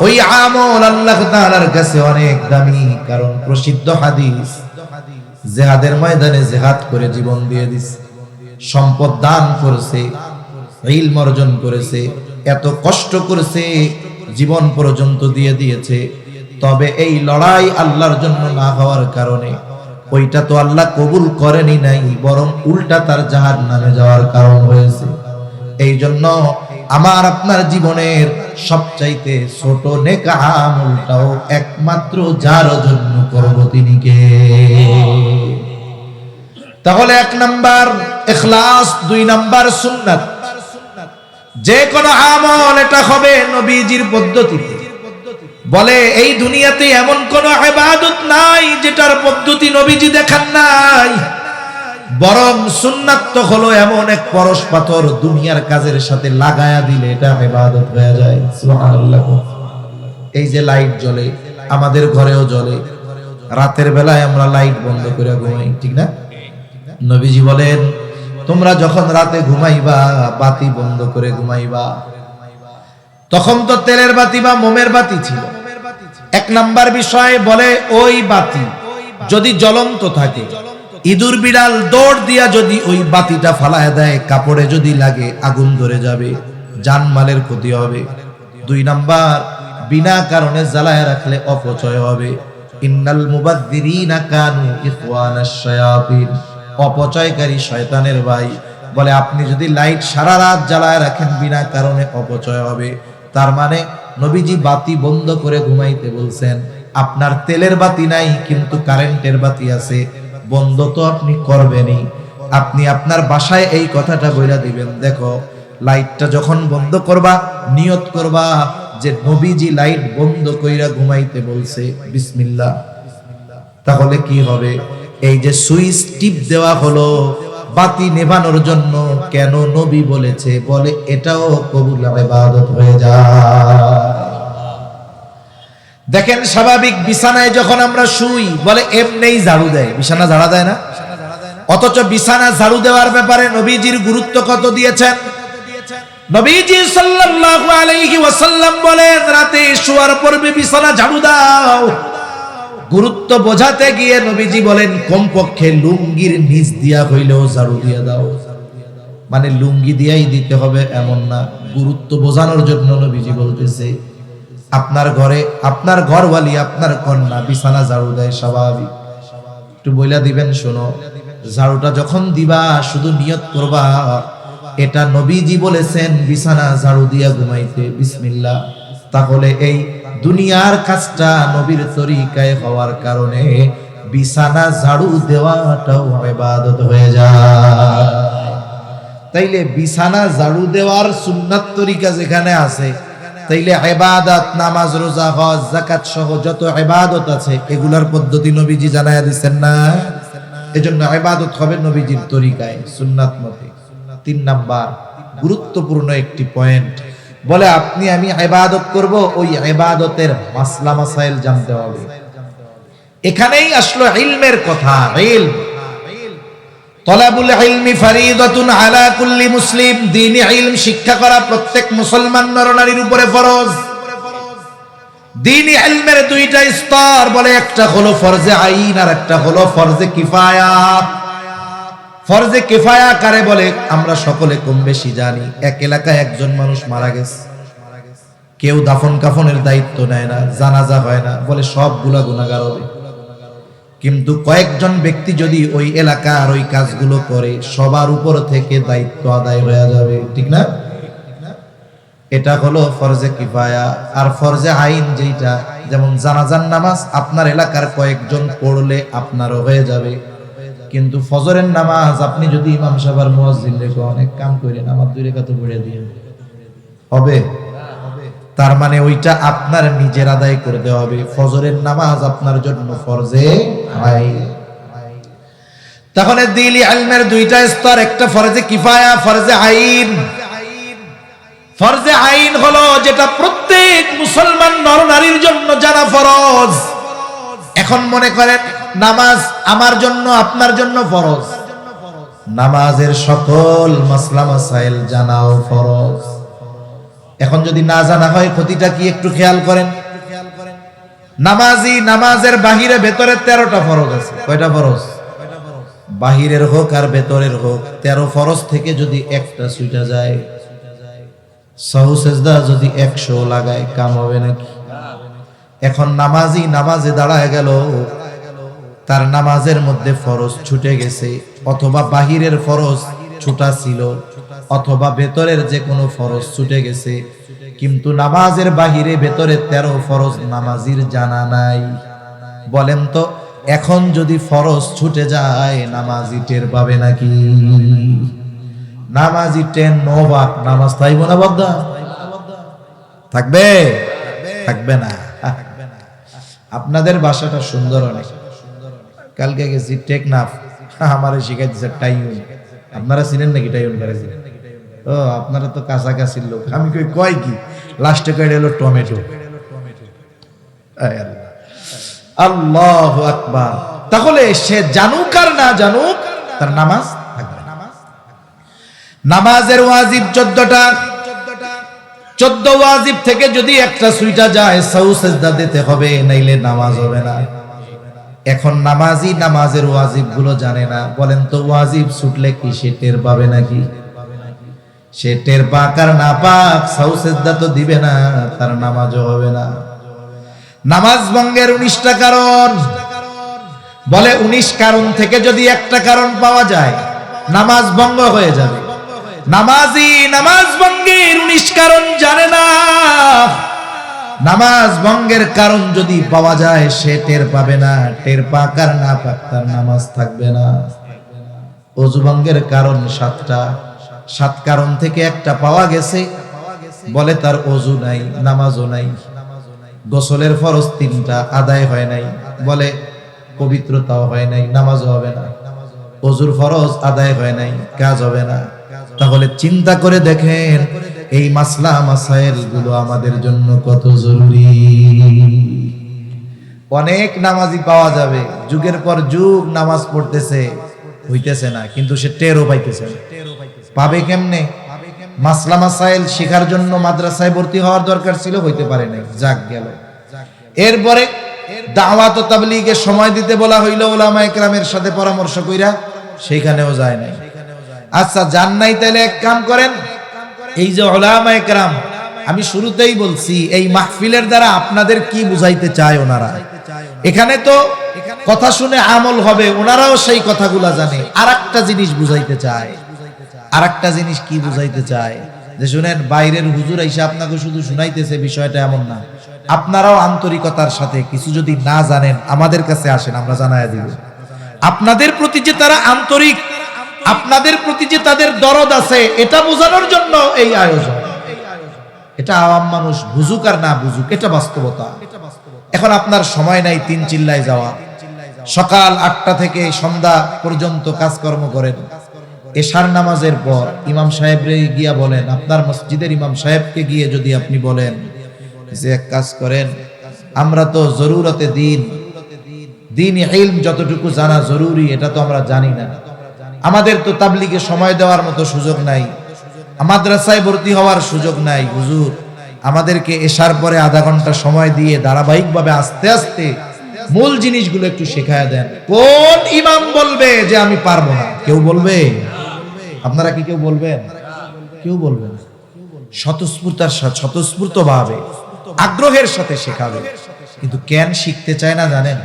ওই আমল আল্লাহ তাআলার কাছে অনেক দামি। কারণ প্রসিদ্ধ হাদিস, জিহাদের ময়দানে জিহাদ করে জীবন দিয়ে দিছে, সম্পদ দান করেছে, ইলম অর্জন করেছে, এত কষ্ট করেছে, জীবন পর্যন্ত দিয়ে দিয়েছে। তবে এই লড়াই আল্লাহর জন্য না হওয়ার কারণে ওইটা তো আল্লাহ কবুল করেনি নাই, বরং উল্টা তার জাহান্নামে যাওয়ার কারণ হয়েছে। এই জন্য আমার আপনার জীবনের সবচাইতে ছোট নেক আমলটাও একমাত্র যার জন্য করব তিনি কে। তাহলে 1 নাম্বার ইখলাস, 2 নাম্বার সুন্নাত। যে কোনো আমল এটা হবে নবীজির পদ্ধতিতে। বলে এই দুনিয়াতে এমন কোন ইবাদত নাই যেটার পদ্ধতি নবীজি দেখান নাই, বরং সুন্নাত তো হলো এমন এক পরশ পাথর, দুনিয়ার কাজের সাথে লাগায়া দিলে এটা ইবাদত হয়ে যায়। সুবহানাল্লাহ। এই যে লাইট জ্বলে, আমাদের ঘরেও জ্বলে, রাতের বেলায় আমরা লাইট বন্ধ করে ঘুমাই, ঠিক না? নবীজি বলেন তোমরা যখন রাতে ঘুমাইবা বাতি বন্ধ করে ঘুমাইবা। তখন তো তেলের বাতি বা মোমের বাতি ছিল। এক নাম্বার বিষয় বলে ওই বাতি যদি জ্বলন্ত থাকে, ইঁদুর বিড়াল দৌড় দিয়া যদি ওই বাতিটা ফালায় দেয়, কাপড়ে যদি লাগে আগুন ধরে যাবে, জানমালের ক্ষতি হবে। দুই নাম্বার, বিনা কারণে জ্বালায় রাখলে অপচয় হবে। ইন্নাল মুবাদ্দিরিনা কানু ইখওয়ানাশ শায়াতিন, অপচয়কারী শয়তানের ভাই। বলে আপনি যদি লাইট সারা রাত জ্বালায় রাখেন বিনা কারণে অপচয় হবে। তার মানে নবীজি বাতি বন্ধ করে ঘুমাইতে বলছেন। আপনার তেলের বাতি নাই কিন্তু কারেন্টের বাতি আছে, বন্ধ তো আপনি করবেনই। আপনি আপনার বাসায় এই কথাটা বইলা দিবেন, দেখো লাইটটা যখন বন্ধ করবা নিয়ত করবা যে নবীজি লাইট বন্ধ কইরা ঘুমাইতে বলছে, বিসমিল্লাহ। তাহলে কি হবে? এই যে সুইচ টিপ দেওয়া হলো বাতি নেভানোর জন্য, কেন নবী বলেছে, বলে এটাও কবুল ইবাদত হয়ে যায়। দেখেন স্বাভাবিক বিছানায় যখন আমরা শুই, বলে এমনিই ঝাড়ু দেয়, বিছানা ঝাড়া দেয় না? অথচ বিছানা ঝাড়ু দেওয়ার ব্যাপারে নবীজির গুরুত্ব কত দিয়েছেন। নবীজি সাল্লাল্লাহু আলাইহি ওয়াসাল্লাম বলেন, রাতে শোয়ার পূর্বে বিছানা ঝাড়ু দাও। গুরুত্ব বোঝাতে গিয়ে নবীজি বলেন, কমপক্ষে লুঙ্গির নিচ দিয়া হইলেও ঝাড়ু দিয়া দাও। মানে লুঙ্গি দিয়াই দিতে হবে এমন না, গুরুত্ব বোঝানোর জন্য নবীজি বলতেছে। আপনার ঘরে আপনার ঘরওয়ালি, আপনার কন্যা বিছানা ঝাড়ু দেয়, স্বাভাবিক। একটু বইলা দিবেন, শোনো, ঝাড়ুটা যখন দিবা শুধু নিয়ত করবা এটা নবীজি বলেছেন বিছানা ঝাড়ু দিয়া ঘুমাইতে, বিসমিল্লাহ। তাহলে এই দুনিয়ার কাজটা নবীর তরিকায় হওয়ার কারণে বিছানা ঝাড়ু দেওয়াটাও ইবাদত হয়ে যায়। তাইলে বিছানা ঝাড়ু দেওয়ার সুন্নাত তরিকা যেখানে আছে, তাইলে ইবাদত, নামাজ, রোজা, হজ, যাকাত সহ যত ইবাদত আছে এগুলার পদ্ধতি নবীজি জানায়া দিবেন না? এজন্য ইবাদত হবে নবীজির তরিকায়, সুন্নাত মতে। 3 নাম্বার গুরুত্বপূর্ণ একটি পয়েন্ট, বলে আপনি আমি ইবাদত করব, ওই ইবাদতের মাসলা মাসাইল জানতে হবে। এখানেই আসলো ইলমের কথা। ইলম, তলাবুল ইলমি ফরিদাতুন আলা কুল্লি মুসলিম। দ্বীনি ইলম শিক্ষা করা প্রত্যেক মুসলমান নরনারীর উপরে ফরজ। দ্বীনি ইলমের দুইটা স্তর, বলে একটা হলো ফরজে আইন আর একটা হলো ফরজে কিফায়া। ফরজে কিফায়া কারে বলে আমরা সকলে কম বেশি জানি। এক এলাকায় একজন মানুষ মারা গেছে, কেউ দাফন কাফনের দায়িত্ব নেয় না, জানাজা হয় না, বলে সবগুলা গুনাহগার হবে। কিন্তু কয়েকজন ব্যক্তি যদি ওই এলাকার ওই কাজগুলো করে, সবার উপর থেকে দায়িত্ব আদায় হয়ে যাবে, ঠিক না? এটা হলো ফরজে কিফায়া। আর ফরজে আইন যেটা, যেমন জানাজার নামাজ আপনার এলাকার কয়েকজন পড়লে আপনারও হয়ে যাবে। কিন্তু ফজরের নামাজ আপনি যদি ইমাম সাহেবের মুয়াজ্জিন রেখে অনেক কাম করেন, আমার 2 রাকাত পড়ে দিয়ে হবে? তার মানে ওইটা আপনার নিজের আদায় করতে হবে। ফজরের নামাজ আপনার জন্য ফরজে আইন। তাহলে দিলি ইলমের দুইটা স্তর, একটা ফরজে কিফায়া, ফরজে আইন। ফরজে আইন হলো যেটা প্রত্যেক মুসলমান নরনারীর জন্য জানা ফরজ। এখন মনে করেন নামাজ আমার জন্য আপনার জন্য ফরজ, নামাজের সকল মাসলা মাসাইল জানাও ফরজ। এখন যদি না জানা হয় ক্ষতিটা কি একটু খেয়াল করেন। নামাজি নামাজের বাহিরে ভেতরে 13টা ফরজ আছে। কয়টা ফরজ? বাহিরের হোক আর ভেতরের হোক 13 ফরজ থেকে যদি একটা ছুটা যায়, সাহু সেজদা যদি 100 লাগায়, কাম হবে নাকি? এখন নামাজি নামাজে দাঁড়ায় গেল, তার নামাজের মধ্যে ফরজ ছুটে গেছে, অথবা বাহিরের ফরজ ছুটা ছিল, অথবা ভেতরের যে কোনো ফরজ ছুটে গেছে, কিন্তু নামাজের বাহিরে ভেতরে 13 ফরজ নামাজির জানা নাই। বলেন তো এখন যদি ফরজ ছুটে যায় নামাজি টের পাবে নাকি? নামাজি টেন নবাক, নামাজ থাকবে না, বদ্ধা থাকবে? থাকবে না। আপনাদের ভাষাটা সুন্দর অনেক। কালকে গেছি টেকনাফ, আমারে শিখাই দিচ্ছে টাইউন। আপনারা চিনেন নাকি টাইউন? ও আপনারা তো কাছাকাছি লোক। আমি কই কি লাস্টে কয়ে এলো টমেটো। আল্লাহু আকবার। তাহলে সে জানুক আর না জানুক তার নামাজ থাকবে। নামাজের ওয়াজিব 14টা, 14 ওয়াজিব থেকে যদি একটা সুইটা যায় সাউ সিজদা দিতে হবে, নাইলে নামাজ হবে না। এখন নামাজি নামাজের ওয়াজিব গুলো জানে না। বলেন তো ওয়াজিব ছুটলে কি সে টের পাবে নাকি? সে টের পাক আর না পাক সাউ সিজদা তো দিবে না, তার নামাজও হবে না। নামাজ ভঙ্গের 19টা কারণ। বলে 19 কারণ থেকে যদি একটা কারণ পাওয়া যায় নামাজ ভঙ্গ হয়ে যাবে। নামাজি নামাজ ভঙ্গের 19 কারণ জানে না। নামাজ ভঙ্গের কারণ যদি পাওয়া যায় সে টের পাবে না, টের পাক আর না পাক তার নামাজ থাকবে না। ওযু ভঙ্গের কারণ 7টা, 7 কারণ থেকে একটা পাওয়া গেছে, বলে তার ওযু নাই, নামাজও নাই। গোসলের ফরজ 3টা আদায় হয় নাই, বলে পবিত্রতাও হয় নাই, নামাজও হবে না। ওযুর ফরজ আদায় হয় নাই, কাজ হবে না। তাহলে চিন্তা করে দেখেন এই মাসলা মাসাইল গুলো আমাদের জন্য কত জরুরি। অনেক নামাজি পাওয়া যাবে, যুগের পর যুগ নামাজ পড়তেছে, হইতেছে না, কিন্তু সে টেরও পাইতেছে না। পাবে কেমনে? মাসলা মাসাইল শেখার জন্য মাদ্রাসায় ভর্তি হওয়ার দরকার ছিল, হইতে পারে নাই, যাক গেল। এরপরে দাওয়াত ও তাবলীগে সময় দিতে বলা হইল, উলামায়ে কেরামের সাথে পরামর্শ কইরা, সেখানেও যায় নাই। আচ্ছা জান নাই, তাহলে এক কাম করেন, এই যে উলামায়ে কেরাম, আমি শুরুতেই বলছি এই মাহফিলের দ্বারা আপনাদের কি বুঝাইতে চায় ওনারা। এখানে তো কথা শুনে আমল হবে, ওনারাও সেই কথাগুলা জানে। আরেকটা জিনিস বুঝাইতে চায়। আরেকটা জিনিস কি বুঝাইতে চায়? যে শুনেন, বাইরের হুজুর আইসা আপনাকে শুধু শুনাইতেছে, বিষয়টা এমন না। আপনারাও আন্তরিকতার সাথে কিছু যদি না জানেন আমাদের কাছে আসেন, আমরা জানাইয়া দিব। আপনাদের প্রতি যে তারা আন্তরিক, আপনাদের প্রতি যে তাদের দরদ আছে, এটা বোঝানোর জন্য এই আয়োজন। এটা আওয়াম মানুষ বুঝুক আর না বুঝুক, এটা বাস্তবতা। এখন আপনার সময় নাই 3 চিল্লায় যাওয়া। সকাল 8টা থেকে সন্ধ্যা পর্যন্ত কাজকর্ম করেন। এশার নামাজের পর ইমাম সাহেবরে গিয়া বলেন, আপনার মসজিদের ইমাম সাহেবকে গিয়ে যদি আপনি বলেন যে এক কাজ করেন, আমরা তো জরুরতে দিন ইলম যতটুকু জানা জরুরি এটা তো আমরা জানি না, আমাদের তো তাবলীগে সময় দেওয়ার মতো সুযোগ নাই, মাদ্রাসায় ভর্তি হওয়ার সুযোগ নাই, হুজুর আমাদেরকে এশার পরে আধা ঘন্টা সময় দিয়ে ধারাবাহিকভাবে আস্তে আস্তে মূল জিনিসগুলো একটু শেখায়া দেন। কোন ইমাম বলবে যে আমি পারবো না? কেউ বলবে? আপনারা কি কেউ বলবেন? কেউ বলবেন? স্বতঃস্ফূর্ত ভাবে আগ্রহের সাথে শেখাবে। কিন্তু কেন শিখতে চায় না জানেন?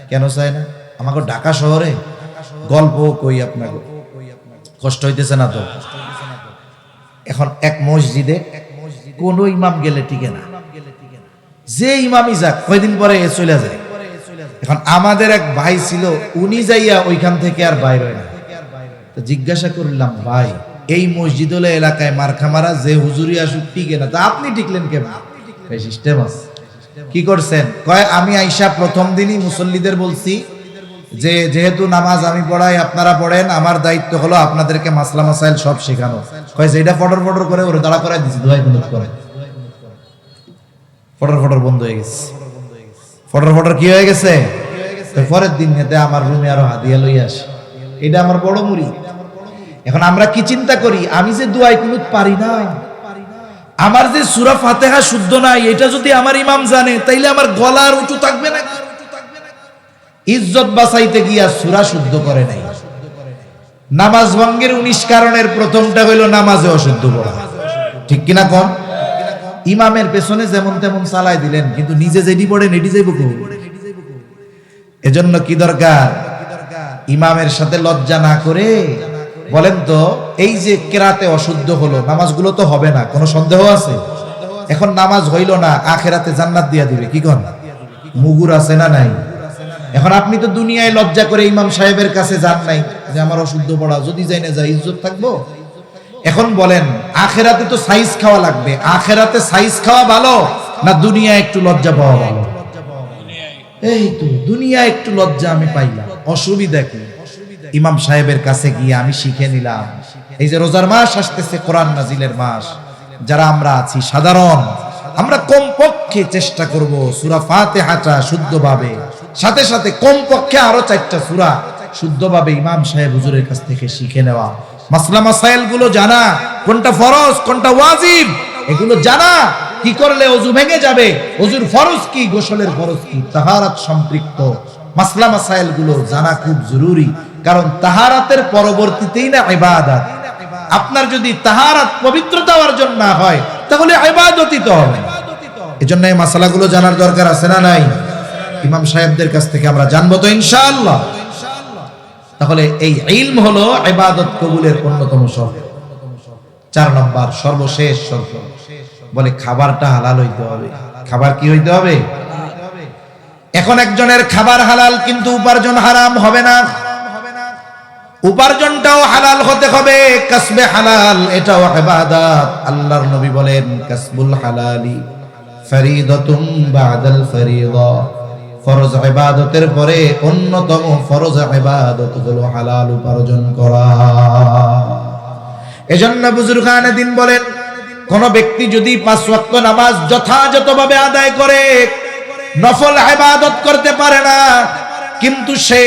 কেন চায় না? আমাকে ঢাকা শহরে গল্প কই, আপনাকে কষ্ট হইতেছে না তো? এখন এক মসজিদে কোন ইমাম গেলে টিকে না, যে ইমামই যাক কয়দিন পরে চলে যায়। এখন আমাদের এক ভাই ছিল, উনি যাইয়া ওইখান থেকে আর বাইর হয় না। তো জিজ্ঞাসা করলাম, ভাই এই মসজিদ হলে এলাকায় মারখা মারা, যে হুজুরি আসুক টিকে না, তা আপনি টিকলেন কেমন? সিস্টেম আছে। কি করছেন? কয় আমি আইসা প্রথম দিনই মুসল্লিদের বলছি যে যেহেতু নামাজ আমি পড়াই, আপনারা পড়েন, আমার দায়িত্ব হলো আপনাদেরকে মাসলা মাসাইল সব শেখানো। কয় যেটা ফটর ফটর করে ওরে দাঁড়া করাই দিছি, দোয়াই বন্ধ করে। ফটর ফটর বন্ধ হয়ে গেছে। ফটর ফটর কি হয়ে গেছে? পরের দিন হেতে আমার রুমে আরো হাদিয়া লই আসে, এটা আমার বড় মুড়ি। এখন আমরা কি চিন্তা করি, আমি যে দোয়াই কুনুত পারি না, আমার যে সূরা ফাতিহা শুদ্ধ নাই, এটা যদি আমার ইমাম জানে তাইলে আমার গলার উঁচু থাকবে না। ইজ্জত বাঁচাইতে গিয়া সূরা শুদ্ধ করে নাই। নামাজ ভঙ্গের 19 কারণের প্রথমটা হইল নামাজে অশুদ্ধ পড়া। ঠিক কিনা কোন? ইমামের পেছনে যেমন তেমন চালাই দিলেন, কিন্তু নিজে যেটি পড়েন এটি যাইব কো? এজন্য কি দরকার? ইমামের সাথে লজ্জা না করে বলেন তো, এই যে কেরাতে অশুদ্ধ হলো, নামাজগুলো তো হবে না, কোনো সন্দেহ আছে? এখন নামাজ হইল না, আখেরাতে জান্নাত দিয়া দিবে, কি কোন? মুগুর আছে না নাই? এখন আপনি তো দুনিয়ায় লজ্জা করে ইমাম সাহেবের কাছে যান নাই যে আমার অশুদ্ধ পড়া, যদি যাই না যাই ইজ্জত থাকবো। এখন বলেন, আখেরাতে তো সাইজ খাওয়া লাগবে, আখেরাতে সাইজ খাওয়া ভালো না দুনিয়ায় একটু লজ্জা পাওয়া ভালো? এই তো দুনিয়ায় একটু লজ্জা আমি পাইলাম, অসুবিধা কি? ইমাম সাহেবের কাছে গিয়ে আমি শিখে নিলাম। এই যে রোজার মাস আসতেছে, কোরআন নাজিলের মাস, যারা আমরা আছি সাধারণ, আমরা কমপক্ষে চেষ্টা করব সূরা ফাতিহাটা শুদ্ধভাবে, সাথে সাথে কমপক্ষে আরো 4টা সূরা শুদ্ধভাবে ইমাম সাহেব হুজুরের কাছ থেকে শিখে নেওয়া। মাসলা মাসাইল গুলো জানা, কোনটা ফরজ কোনটা ওয়াজিব এগুলো জানা, কি করলে ওযু ভেঙে যাবে, ওযুর ফরজ কি, গোসলের ফরজ কি, তাহারাত সম্পৃক্ত মাসলা মাসাইল গুলো জানা খুব জরুরি। কারণ তাহারাতের পরবর্তীতেই না ইবাদত। আপনার যদি তাহারাত পবিত্রতা অর্জন না হয় তাহলে ইবাদতই তো হবে না। এজন্য এই মাসালাগুলো জানার দরকার আছে না নাই? ইমাম সাহেবদের কাছ থেকে আমরা জানবো তো ইনশাআল্লাহ। তাহলে এই ইলম হলো ইবাদত কবুলের অন্যতম শর্ত। 4 নম্বর সর্বশেষ শর্ত বলে খাবারটা হালাল হইতে হবে। খাবার কি হইতে হবে? এখন একজনের খাবার হালাল কিন্তু উপার্জন হারাম হবে না। উপার্জনটাও হালাল হতে হবে, কাসবে হালাল এটাও ইবাদত। আল্লাহর নবী বলেন কাসবুল হালালি ফরিদাতুম বাদাল ফরিদা, ফরজ ইবাদতের পরে অন্যতম ফরজ ইবাদত হলো হালাল উপার্জন করা। এজন্য বুজুর্গানে দিন বলেন কোন ব্যক্তি যদি 5 ওয়াক্ত নামাজ যথাযথভাবে আদায় করে, নফল ইবাদত করতে পারে না, কিন্তু সে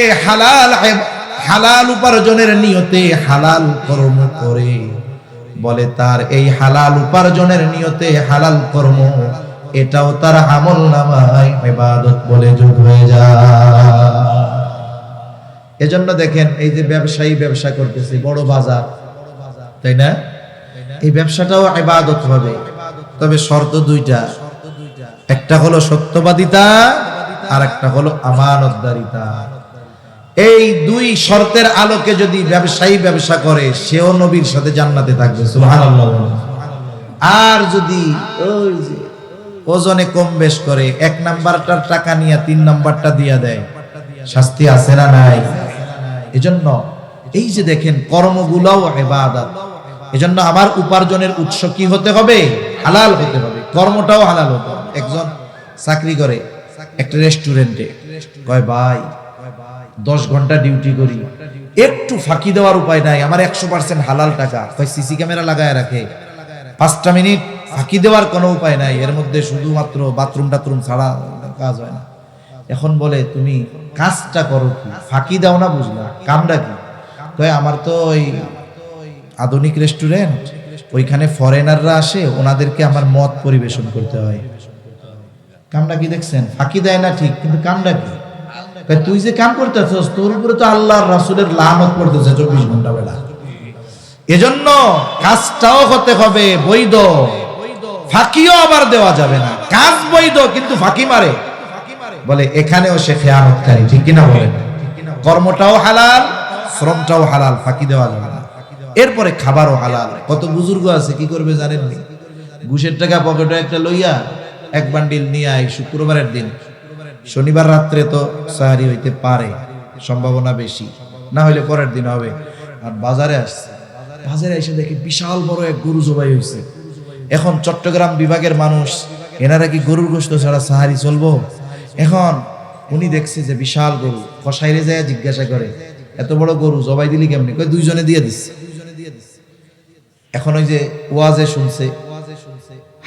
হালাল উপার্জনের নিয়তে হালাল কর্ম করে, বলে তার এই হালাল উপার্জনের নিয়তে হালাল কর্ম এটাও তার আমলনামায় ইবাদত বলে যোগ হয়ে যায়। এজন্য দেখেন এই যে ব্যবসায়ী ব্যবসা করতেছে, বড় বাজার, তাই না? এই ব্যবসাটাও ইবাদত হবে, তবে শর্ত 2টা। একটা হলো সত্যবাদিতা আর একটা হলো আমানতদারিতা। এই 2 শর্তের আলোকে যদি ব্যবসায়ী ব্যবসা করে সেও নবীর সাথে জান্নাতে থাকবে, সুবহানাল্লাহ। আর যদি ওই যে ওজনে কম বেশ করে 1 নাম্বারটার টাকা নিয়ে 3 নাম্বারটা দিয়া দেয়, শাস্তি আছে না নাই? এজন্য এই যে দেখেন কর্মগুলোও ইবাদত। এজন্য আমার উপার্জনের উৎস কি হতে হবে? হালাল হতে হবে, কর্মটাও হালাল হতে হবে। একজন চাকরি করে একটা রেস্টুরেন্টে, কয় ভাই 10 ঘন্টা ডিউটি করি, একটু ফাঁকি দেওয়ার উপায় নাই, আমার 100% হালাল টাকা। কয় সিসি ক্যামেরা লাগায় রাখে, 5টা মিনিট ফাঁকি দেওয়ার কোনো উপায় নাই, এর মধ্যে শুধুমাত্র বাথরুম টাথরুম ছাড়া কাজ হয় না। এখন বলে তুমি কাজটা করো কি, ফাঁকি দাও না, বুঝলা কামটা কি? কয় আমার তো ওই আধুনিক রেস্টুরেন্ট, ওইখানে ফরেনাররা আসে, ওনাদেরকে আমার মদ পরিবেশন করতে হয়। কামটা কি দেখছেন? ফাঁকি দেয় না ঠিক, কিন্তু কামটা কি? তুই যে কাম করতেছস তোর উপরে তো আল্লাহর রাসূলের লানত পড়তেছে 24 ঘন্টা বেলা। এজন্য কাজটাও হতে হবে বৈধ, ফাঁকিও আবার দেওয়া যাবে না। কাজ বৈধ কিন্তু ফাঁকি মারে, বলে এখানেও সে খেয়ানতকারী, ঠিক কিনা বলেন? কর্মটাও হালাল, শ্রমটাও হালাল, ফাঁকি দেওয়া যাবে না। এরপরে খাবারও হালাল। কত বুজুর্গ আছে কি করবে জানেননি? ঘুষের টাকা পকেটে একটা লইয়া 1 বান্ডিল নিয়ে আয় শুক্রবারের দিন, শনিবার রাত্রে তো সাহারি হইতে পারে, সম্ভাবনা বেশি, না হইলে পরের দিন হবে। আর বাজারে আসছে, বাজারে এসে দেখে বিশাল বড় এক গরু জবাই হয়েছে। এখন চট্টগ্রাম বিভাগের মানুষ, এনারা কি গরুর গোশত ছাড়া সাহারি চলবো? এখন উনি দেখছে যে বিশাল গরু, কসাইরে যায় জিজ্ঞাসা করে এত বড় গরু জবাই দিলি কেমনি? কয় 2 জনে দিয়ে দিচ্ছে। এখন ওই যে ওয়াজে শুনছে,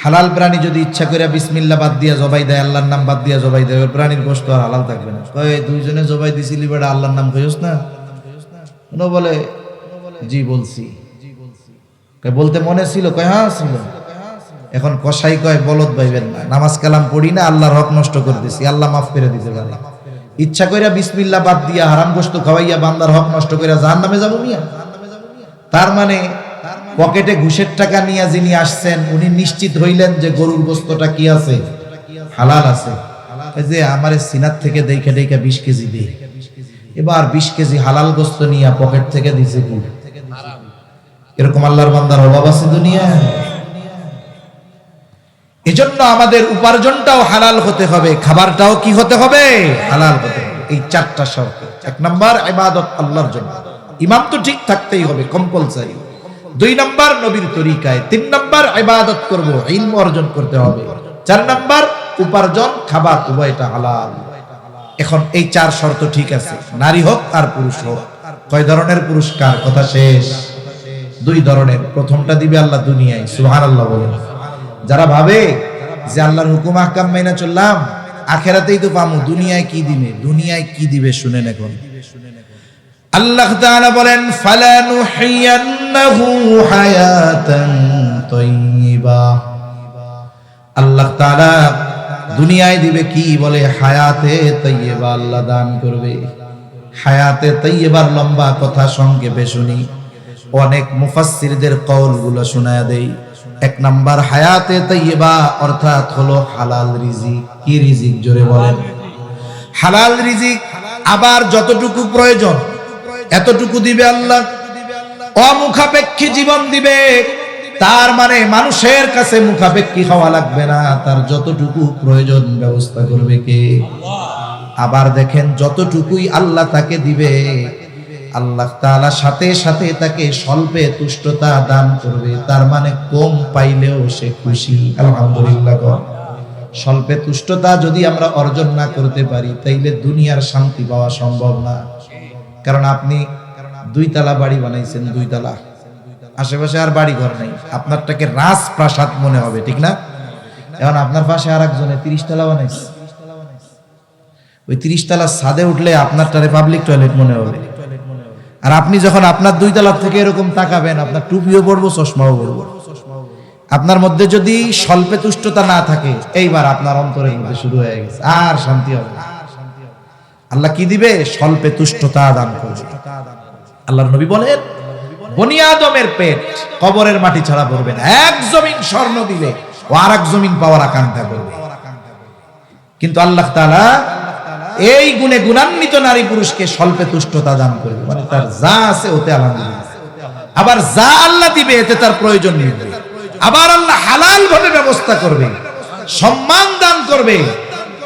হালাল প্রাণী যদি ইচ্ছা করে বিসমিল্লাহ বাদ দিয়া জবাই দেয়, আল্লাহর নাম বাদ দিয়া জবাই দেয়, প্রাণীর গোশত আর হালাল থাকবে না। কয় 2 জনে জবাই দিছিলি বেটা, আল্লাহর নাম কইস না? উনি বলে জি বলছি। কয় বলতে মনে ছিল? কয় হ্যাঁ ছিল। এখন কসাই কয় বলদ ভাইবেন না, নামাজ কালাম পড়ি না, আল্লাহর হক নষ্ট করে দিছি, আল্লাহ মাফ করে দিতে পারে। ইচ্ছা কইরা বিসমিল্লাহ বাদ দিয়া হারাম গোশত খাওয়াইয়া বান্দার হক নষ্ট কইরা জাহান্নামে যাবো মিয়া? তার মানে পকেটে ঘুষের টাকা নিয়ে যিনি আসছেন উনি নিশ্চিত হইলেন যে গরুর গোশতটা কি আছে? হালাল আছে। এই যে আমারে সিনাত থেকে দেখে দেখে 20 কেজি দেই, এবার 20 কেজি হালাল গোশত নিয়ে পকেট থেকে দিছে কি? এরকম আল্লাহর বান্দার অভাব আছে দুনিয়ায়। এজন্য আমাদের উপার্জনটাও হালাল হতে হবে, খাবারটাও কি হতে হবে? হালাল হতে হবে। এই 4টা শর্ত। 1 নাম্বার ইবাদত আল্লাহর জন্য, ইমাম তো ঠিক থাকতেই হবে কম্পালসারি। 2 নাম্বার নবীর তরিকায়। 3 নাম্বার ইবাদত করব, ইলম অর্জন করতে হবে। 4 নাম্বার উপার্জন, খাবার উভয়টা হালাল। এখন এই 4 শর্ত ঠিক আছে, নারী হোক আর পুরুষ হোক। কয় ধরনের পুরস্কার? কথা শেষ। 2 ধরনের। প্রথমটা দিবে আল্লাহ দুনিয়ায়, সুবহানাল্লাহ বলেন। যারা ভাবে যে আল্লাহর হুকুম আহকাম মাইনা চললাম, আখেরাতেই তো পামু, দুনিয়ায় কি দিবে? দুনিয়ায় কি দিবে শুনেন। এখন আল্লাহ তাআলা বলেন ফালানুহিয়ান্নাহু হায়াতান তাইয়্যিবা। আল্লাহ তাআলা দুনিয়ায় দিবে কি বলে হায়াতে তাইয়্যিবা আল্লাহ দান করবে। হায়াতে তাইয়্যিবার লম্বা কথা সংক্ষেপে শুনি, অনেক মুফাসসিরদের কওলগুলো শোনায়া দেই। এক নাম্বার হায়াতে তাইয়্যিবা অর্থাৎ হলো হালাল রিজিক। কি রিজিক? জোরে বলেন। হালাল রিজিক। আবার যতটুকু প্রয়োজন এতটুকু দিবে আল্লাহ। অমুখাপেক্ষী জীবন দিবে, তার মানে মানুষের কাছে মুখাপেক্ষী হওয়া লাগবে না, তার যতটুকু প্রয়োজন ব্যবস্থা করবে কে? আবার দেখেন যতটুকুই আল্লাহ তাকে দিবে, আল্লাহ তাআলা সাথে সাথে তাকে স্বল্পে তুষ্টতা দান করবে। তার মানে কম পাইলেও সে খুশি। আলহামদুলিল্লাহ। স্বল্পে তুষ্টতা যদি আমরা অর্জন না করতে পারি তাইলে দুনিয়ার শান্তি পাওয়া সম্ভব না। কারণ আপনি 2 তলা বাড়ি বানাইছেন, 2 তলা, আশেপাশে আর বাড়ি ঘর নাই, আপনারটাকে রাজপ্রাসাদ মনে হবে, ঠিক না? এখন আপনার পাশে আর একজনে 30 তলা বানাইছে, ওই 30 তলা ছাদে উঠলে আপনারটারে পাবলিক টয়লেট মনে হবে। আর আপনি যখন আপনার 2 তলা থেকে এরকম তাকাবেন, আপনার টুপিও পরবো, চশমাও পরবো। আপনার মধ্যে যদি স্বল্পে তুষ্টতা না থাকে, এইবার আপনার অন্তরের মধ্যে শুরু হয়ে গেছে, আর শান্তি হবে না। আল্লাহ কি দিবে? স্বল্পে তুষ্টতা দান করবে। আল্লাহর নবী বলেন বনি আদমের পেট কবরের মাটি ছাড়া ভরবে না। এক জমিন স্বর্ণ দিলে ও আরেক জমিন পাওয়ার আকাঙ্ক্ষা করবে। কিন্তু আল্লাহ তাআলা এই গুণে গুণান্বিত নারী পুরুষকে স্বল্পে তুষ্টতা দান করবে, মানে তার যা আছে ওতে আলহামদুলিল্লাহ। আবার যা আল্লাহ দিবে এতে তার প্রয়োজন নেই। আবার আল্লাহ হালাল ভাবে ব্যবস্থা করবে, সম্মান দান করবে,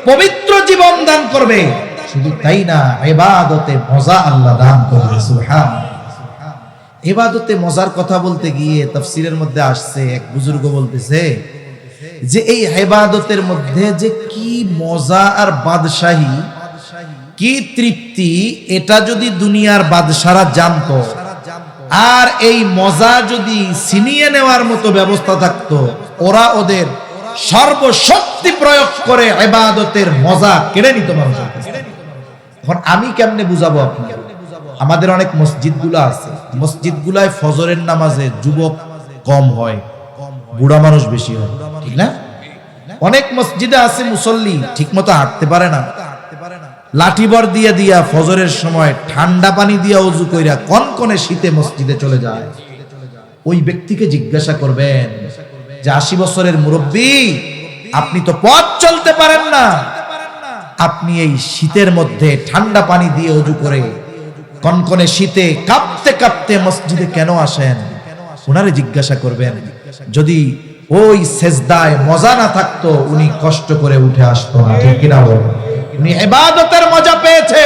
পবিত্র জীবন দান করবে। শুধু তাই না, ইবাদতে মজা আল্লাহ দান করবে। সুবহানাল্লাহ। ইবাদতে মজার কথা বলতে গিয়ে তাফসীরের মধ্যে আসছে, এক বুজুর্গ বলতেছে যে এই ইবাদতের মধ্যে যে কি মজা আর বাদশাহী, কি তৃপ্তি, এটা যদি দুনিয়ার বাদশারা জানতো, আর এই মজা যদি ছিনিয়ে নেওয়ার মতো ব্যবস্থা থাকতো, ওরা ওদের সর্বশক্তি প্রয়োগ করে ইবাদতের মজা কেড়ে নিত মানুষের কাছে। এখন আমি কেমনে বুঝাবো আপনাকে? আমাদের অনেক মসজিদগুলো আছে, মসজিদগুলায় ফজরের নামাজে যুবক কম হয়, বুড়া মানুষ বেশি হয়, ঠিক না? অনেক মসজিদে আছে মুসল্লি ঠিক মতো হাঁটতে পারে না, লাঠিবর দিয়ে দিয়া ফজরের সময় ঠান্ডা পানি দিয়া ওযু কইরা কনকনে শীতে মসজিদে চলে যায়। ওই ব্যক্তিকে জিজ্ঞাসা করবেন যে 80 বছরের মুরব্বী, আপনি তো পথ চলতে পারেন না, আপনি এই শীতের মধ্যে ঠান্ডা পানি দিয়ে ওযু করে কনকনে শীতে কাঁপতে কাঁপতে মসজিদে কেন আসেন? ওনারে জিজ্ঞাসা করবেন। যদি ওই সেজদায় মজা না থাকতো উনি কষ্ট করে উঠে আসতো না, ঠিক কিনা বলেন? উনি ইবাদতের মজা পেয়েছে,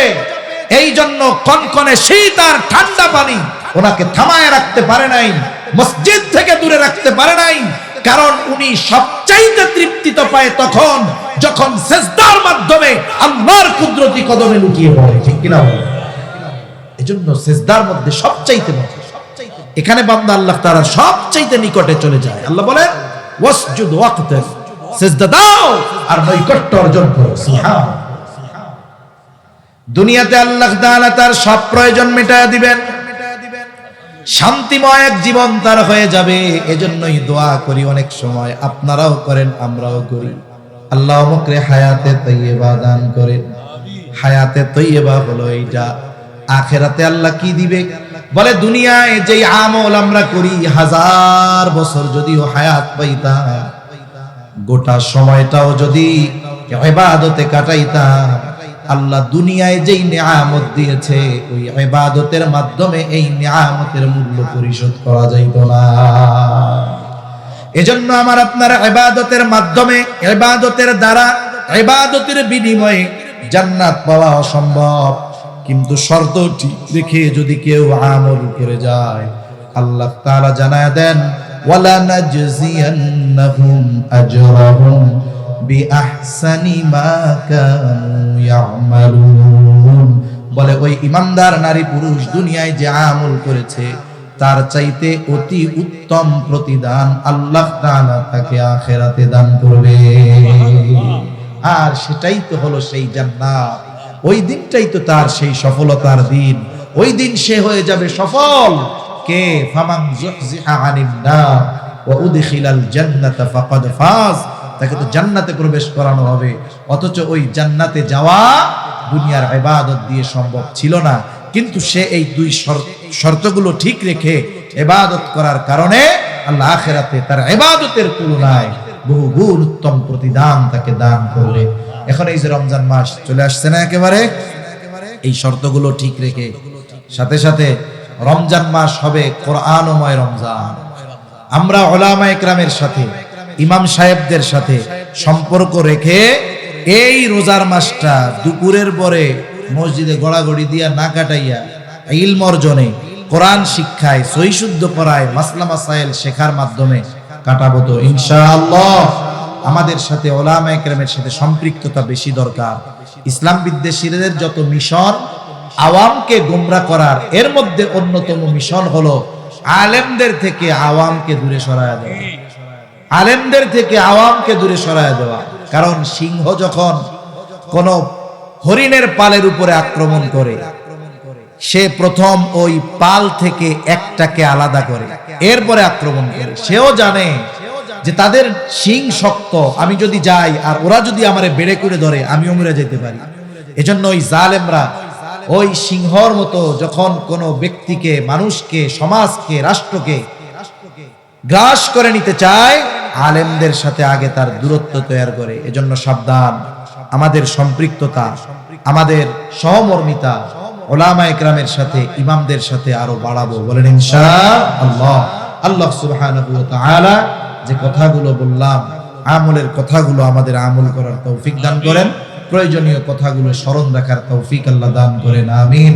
এই জন্য কনকনে শীত আর ঠান্ডা পানি ওনাকে থামায় রাখতে পারে নাই, মসজিদ থেকে দূরে রাখতে পারে নাই। কারণ উনি সবচাইতে তৃপ্তি তো পায় তখন যখন সেজদার মাধ্যমে আল্লাহর কুদরতি কদমে লুটিয়ে পড়ে, ঠিক কিনা বলেন? এজন্য সেজদার মধ্যে সবচাইতে মজা। এখানে বান্দা আল্লাহ তাআলার সবচাইতে নিকটে চলে যায়। আল্লাহ বলেন ওয়াসজুদ ওয়াক্তার, সিজদা দাও আর নৈকট্য অর্জন করো। সুবহানাল্লাহ। দুনিয়াতে আল্লাহ তাআলা তার সব প্রয়োজন মেটায় দিবেন, শান্তিময় এক জীবন তার হয়ে যাবে। এজন্যই দোয়া করি অনেক সময়, আপনারাও করেন আমরাও করি, আল্লাহ আমাকে হায়াতে তাইয়্যিবা দান করেন। হায়াতে তাইয়্যিবা হলো এইটা। আখিরাতে আল্লাহ কি দিবে? বলে দুনিয়ায় যেই আমল আমরা করি, 1000 বছর যদিও হায়াত পাইতাম, গোটা সময়টাও যদি ইবাদতে কাটাইতাম, আল্লাহ দুনিয়ায় যেই নিয়ামত দিয়েছে ওই ইবাদতের মাধ্যমে এই নিয়ামতের মূল্য পরিশোধ করা যাইত না। এজন্য আমার আপনার ইবাদতের মাধ্যমে, ইবাদতের দ্বারা, ইবাদতের বিনিময়ে জান্নাত পাওয়া অসম্ভব। কিন্তু শর্তটি রেখে যদি কেউ আমল করে যায়, আল্লাহ তাআলা জানায় দেন ওয়ালা নাজজিয়ান্নাহুম আজরাহুম বিআহসানি মা কানু ইয়ামালুন। বলে ওই ইমানদার নারী পুরুষ দুনিয়ায় যে আমল করেছে তার চাইতে অতি উত্তম প্রতিদান আল্লাহ তাআলা তাকে আখিরাতে দান করবে। আর সেটাই তো হলো সেই জান্নাত। ওই দিনটাই তো তার সেই সফলতার দিন, ওই দিন সে হয়ে যাবে সফল। কে? ফামান যুহজিহা আনিন নার ওয়া উদখিলাল জান্নাতা ফাকাদ ফাজ। তাকে তো জান্নাতে প্রবেশ করানো হবে, অথচ ওই জান্নাতে যাওয়া দুনিয়ার ইবাদত দিয়ে সম্ভব ছিল না। কিন্তু সে এই দুই শর্তগুলো ঠিক রেখে ইবাদত করার কারণে আল্লাহ আখিরাতে তার ইবাদতের তুলনায় বহু গুণ উত্তম প্রতিদান তাকে দান করবে। এখন এই যে রমজান মাস চলে আসছে না, একেবারে এই শর্তগুলো ঠিক রেখে সাথে সাথে রমজান মাস হবে কোরআনময় রমজান। আমরা উলামায়ে কেরামের সাথে, ইমাম সাহেবদের সাথে সম্পর্ক রেখে এই রোজার মাসটা দুপুরের পরে মসজিদে গড়াগড়ি দিয়া না কাটাইয়া ইলম অর্জনে, কোরআন শিক্ষায়, সহিহ শুদ্ধ করায়, মাসলা মাসাইল শেখার মাধ্যমে কাটাবো তো ইনশাআল্লাহ। আমাদের সাথে উলামায়ে কেরামের সাথে সম্পৃক্ততা বেশি দরকার। ইসলাম বিদ্বেষীদের যত মিশন আওয়ামকে গোমরাহ করার, এর মধ্যে অন্যতম মিশন হলো আলেমদের থেকে আওয়ামকে দূরে সরায়া দেওয়া। আলেমদের থেকে আওয়ামকে দূরে সরায়া দেওয়া। কারণ সিংহ যখন কোন হরিণের পালের উপরে আক্রমণ করে, সে প্রথম ওই পাল থেকে একটাকে আলাদা করে, এরপরে আক্রমণ করে। সেও জানে যে তাদের শিং শক্ত, আমি যদি যাই আর ওরা যদি আমারে বেড়ে করে ধরে আমিও মরে যেতে পারি। এজন্য ওই জালেমরা ওই সিংহর মতো যখন কোনো ব্যক্তিকে, মানুষকে, সমাজকে, রাষ্ট্রকে গ্রাস করে নিতে চায়, আলেমদের সাথে আগে তার দূরত্ব তৈরি করে। এজন্য সাবধান। আমাদের সম্পৃক্ততা, আমাদের সহমর্মিতা উলামায়ে কেরামের সাথে, ইমামদের সাথে আরো বাড়াবো, বলেন ইনশাআল্লাহ। আল্লাহ সুবহানাহু ওয়া তাআলা যে কথাগুলো বললাম, আমলের কথাগুলো আমাদের আমল করার তৌফিক দান করেন। প্রয়োজনীয় কথাগুলো স্মরণ রাখার তৌফিক আল্লাহ দান করেন। আমিন।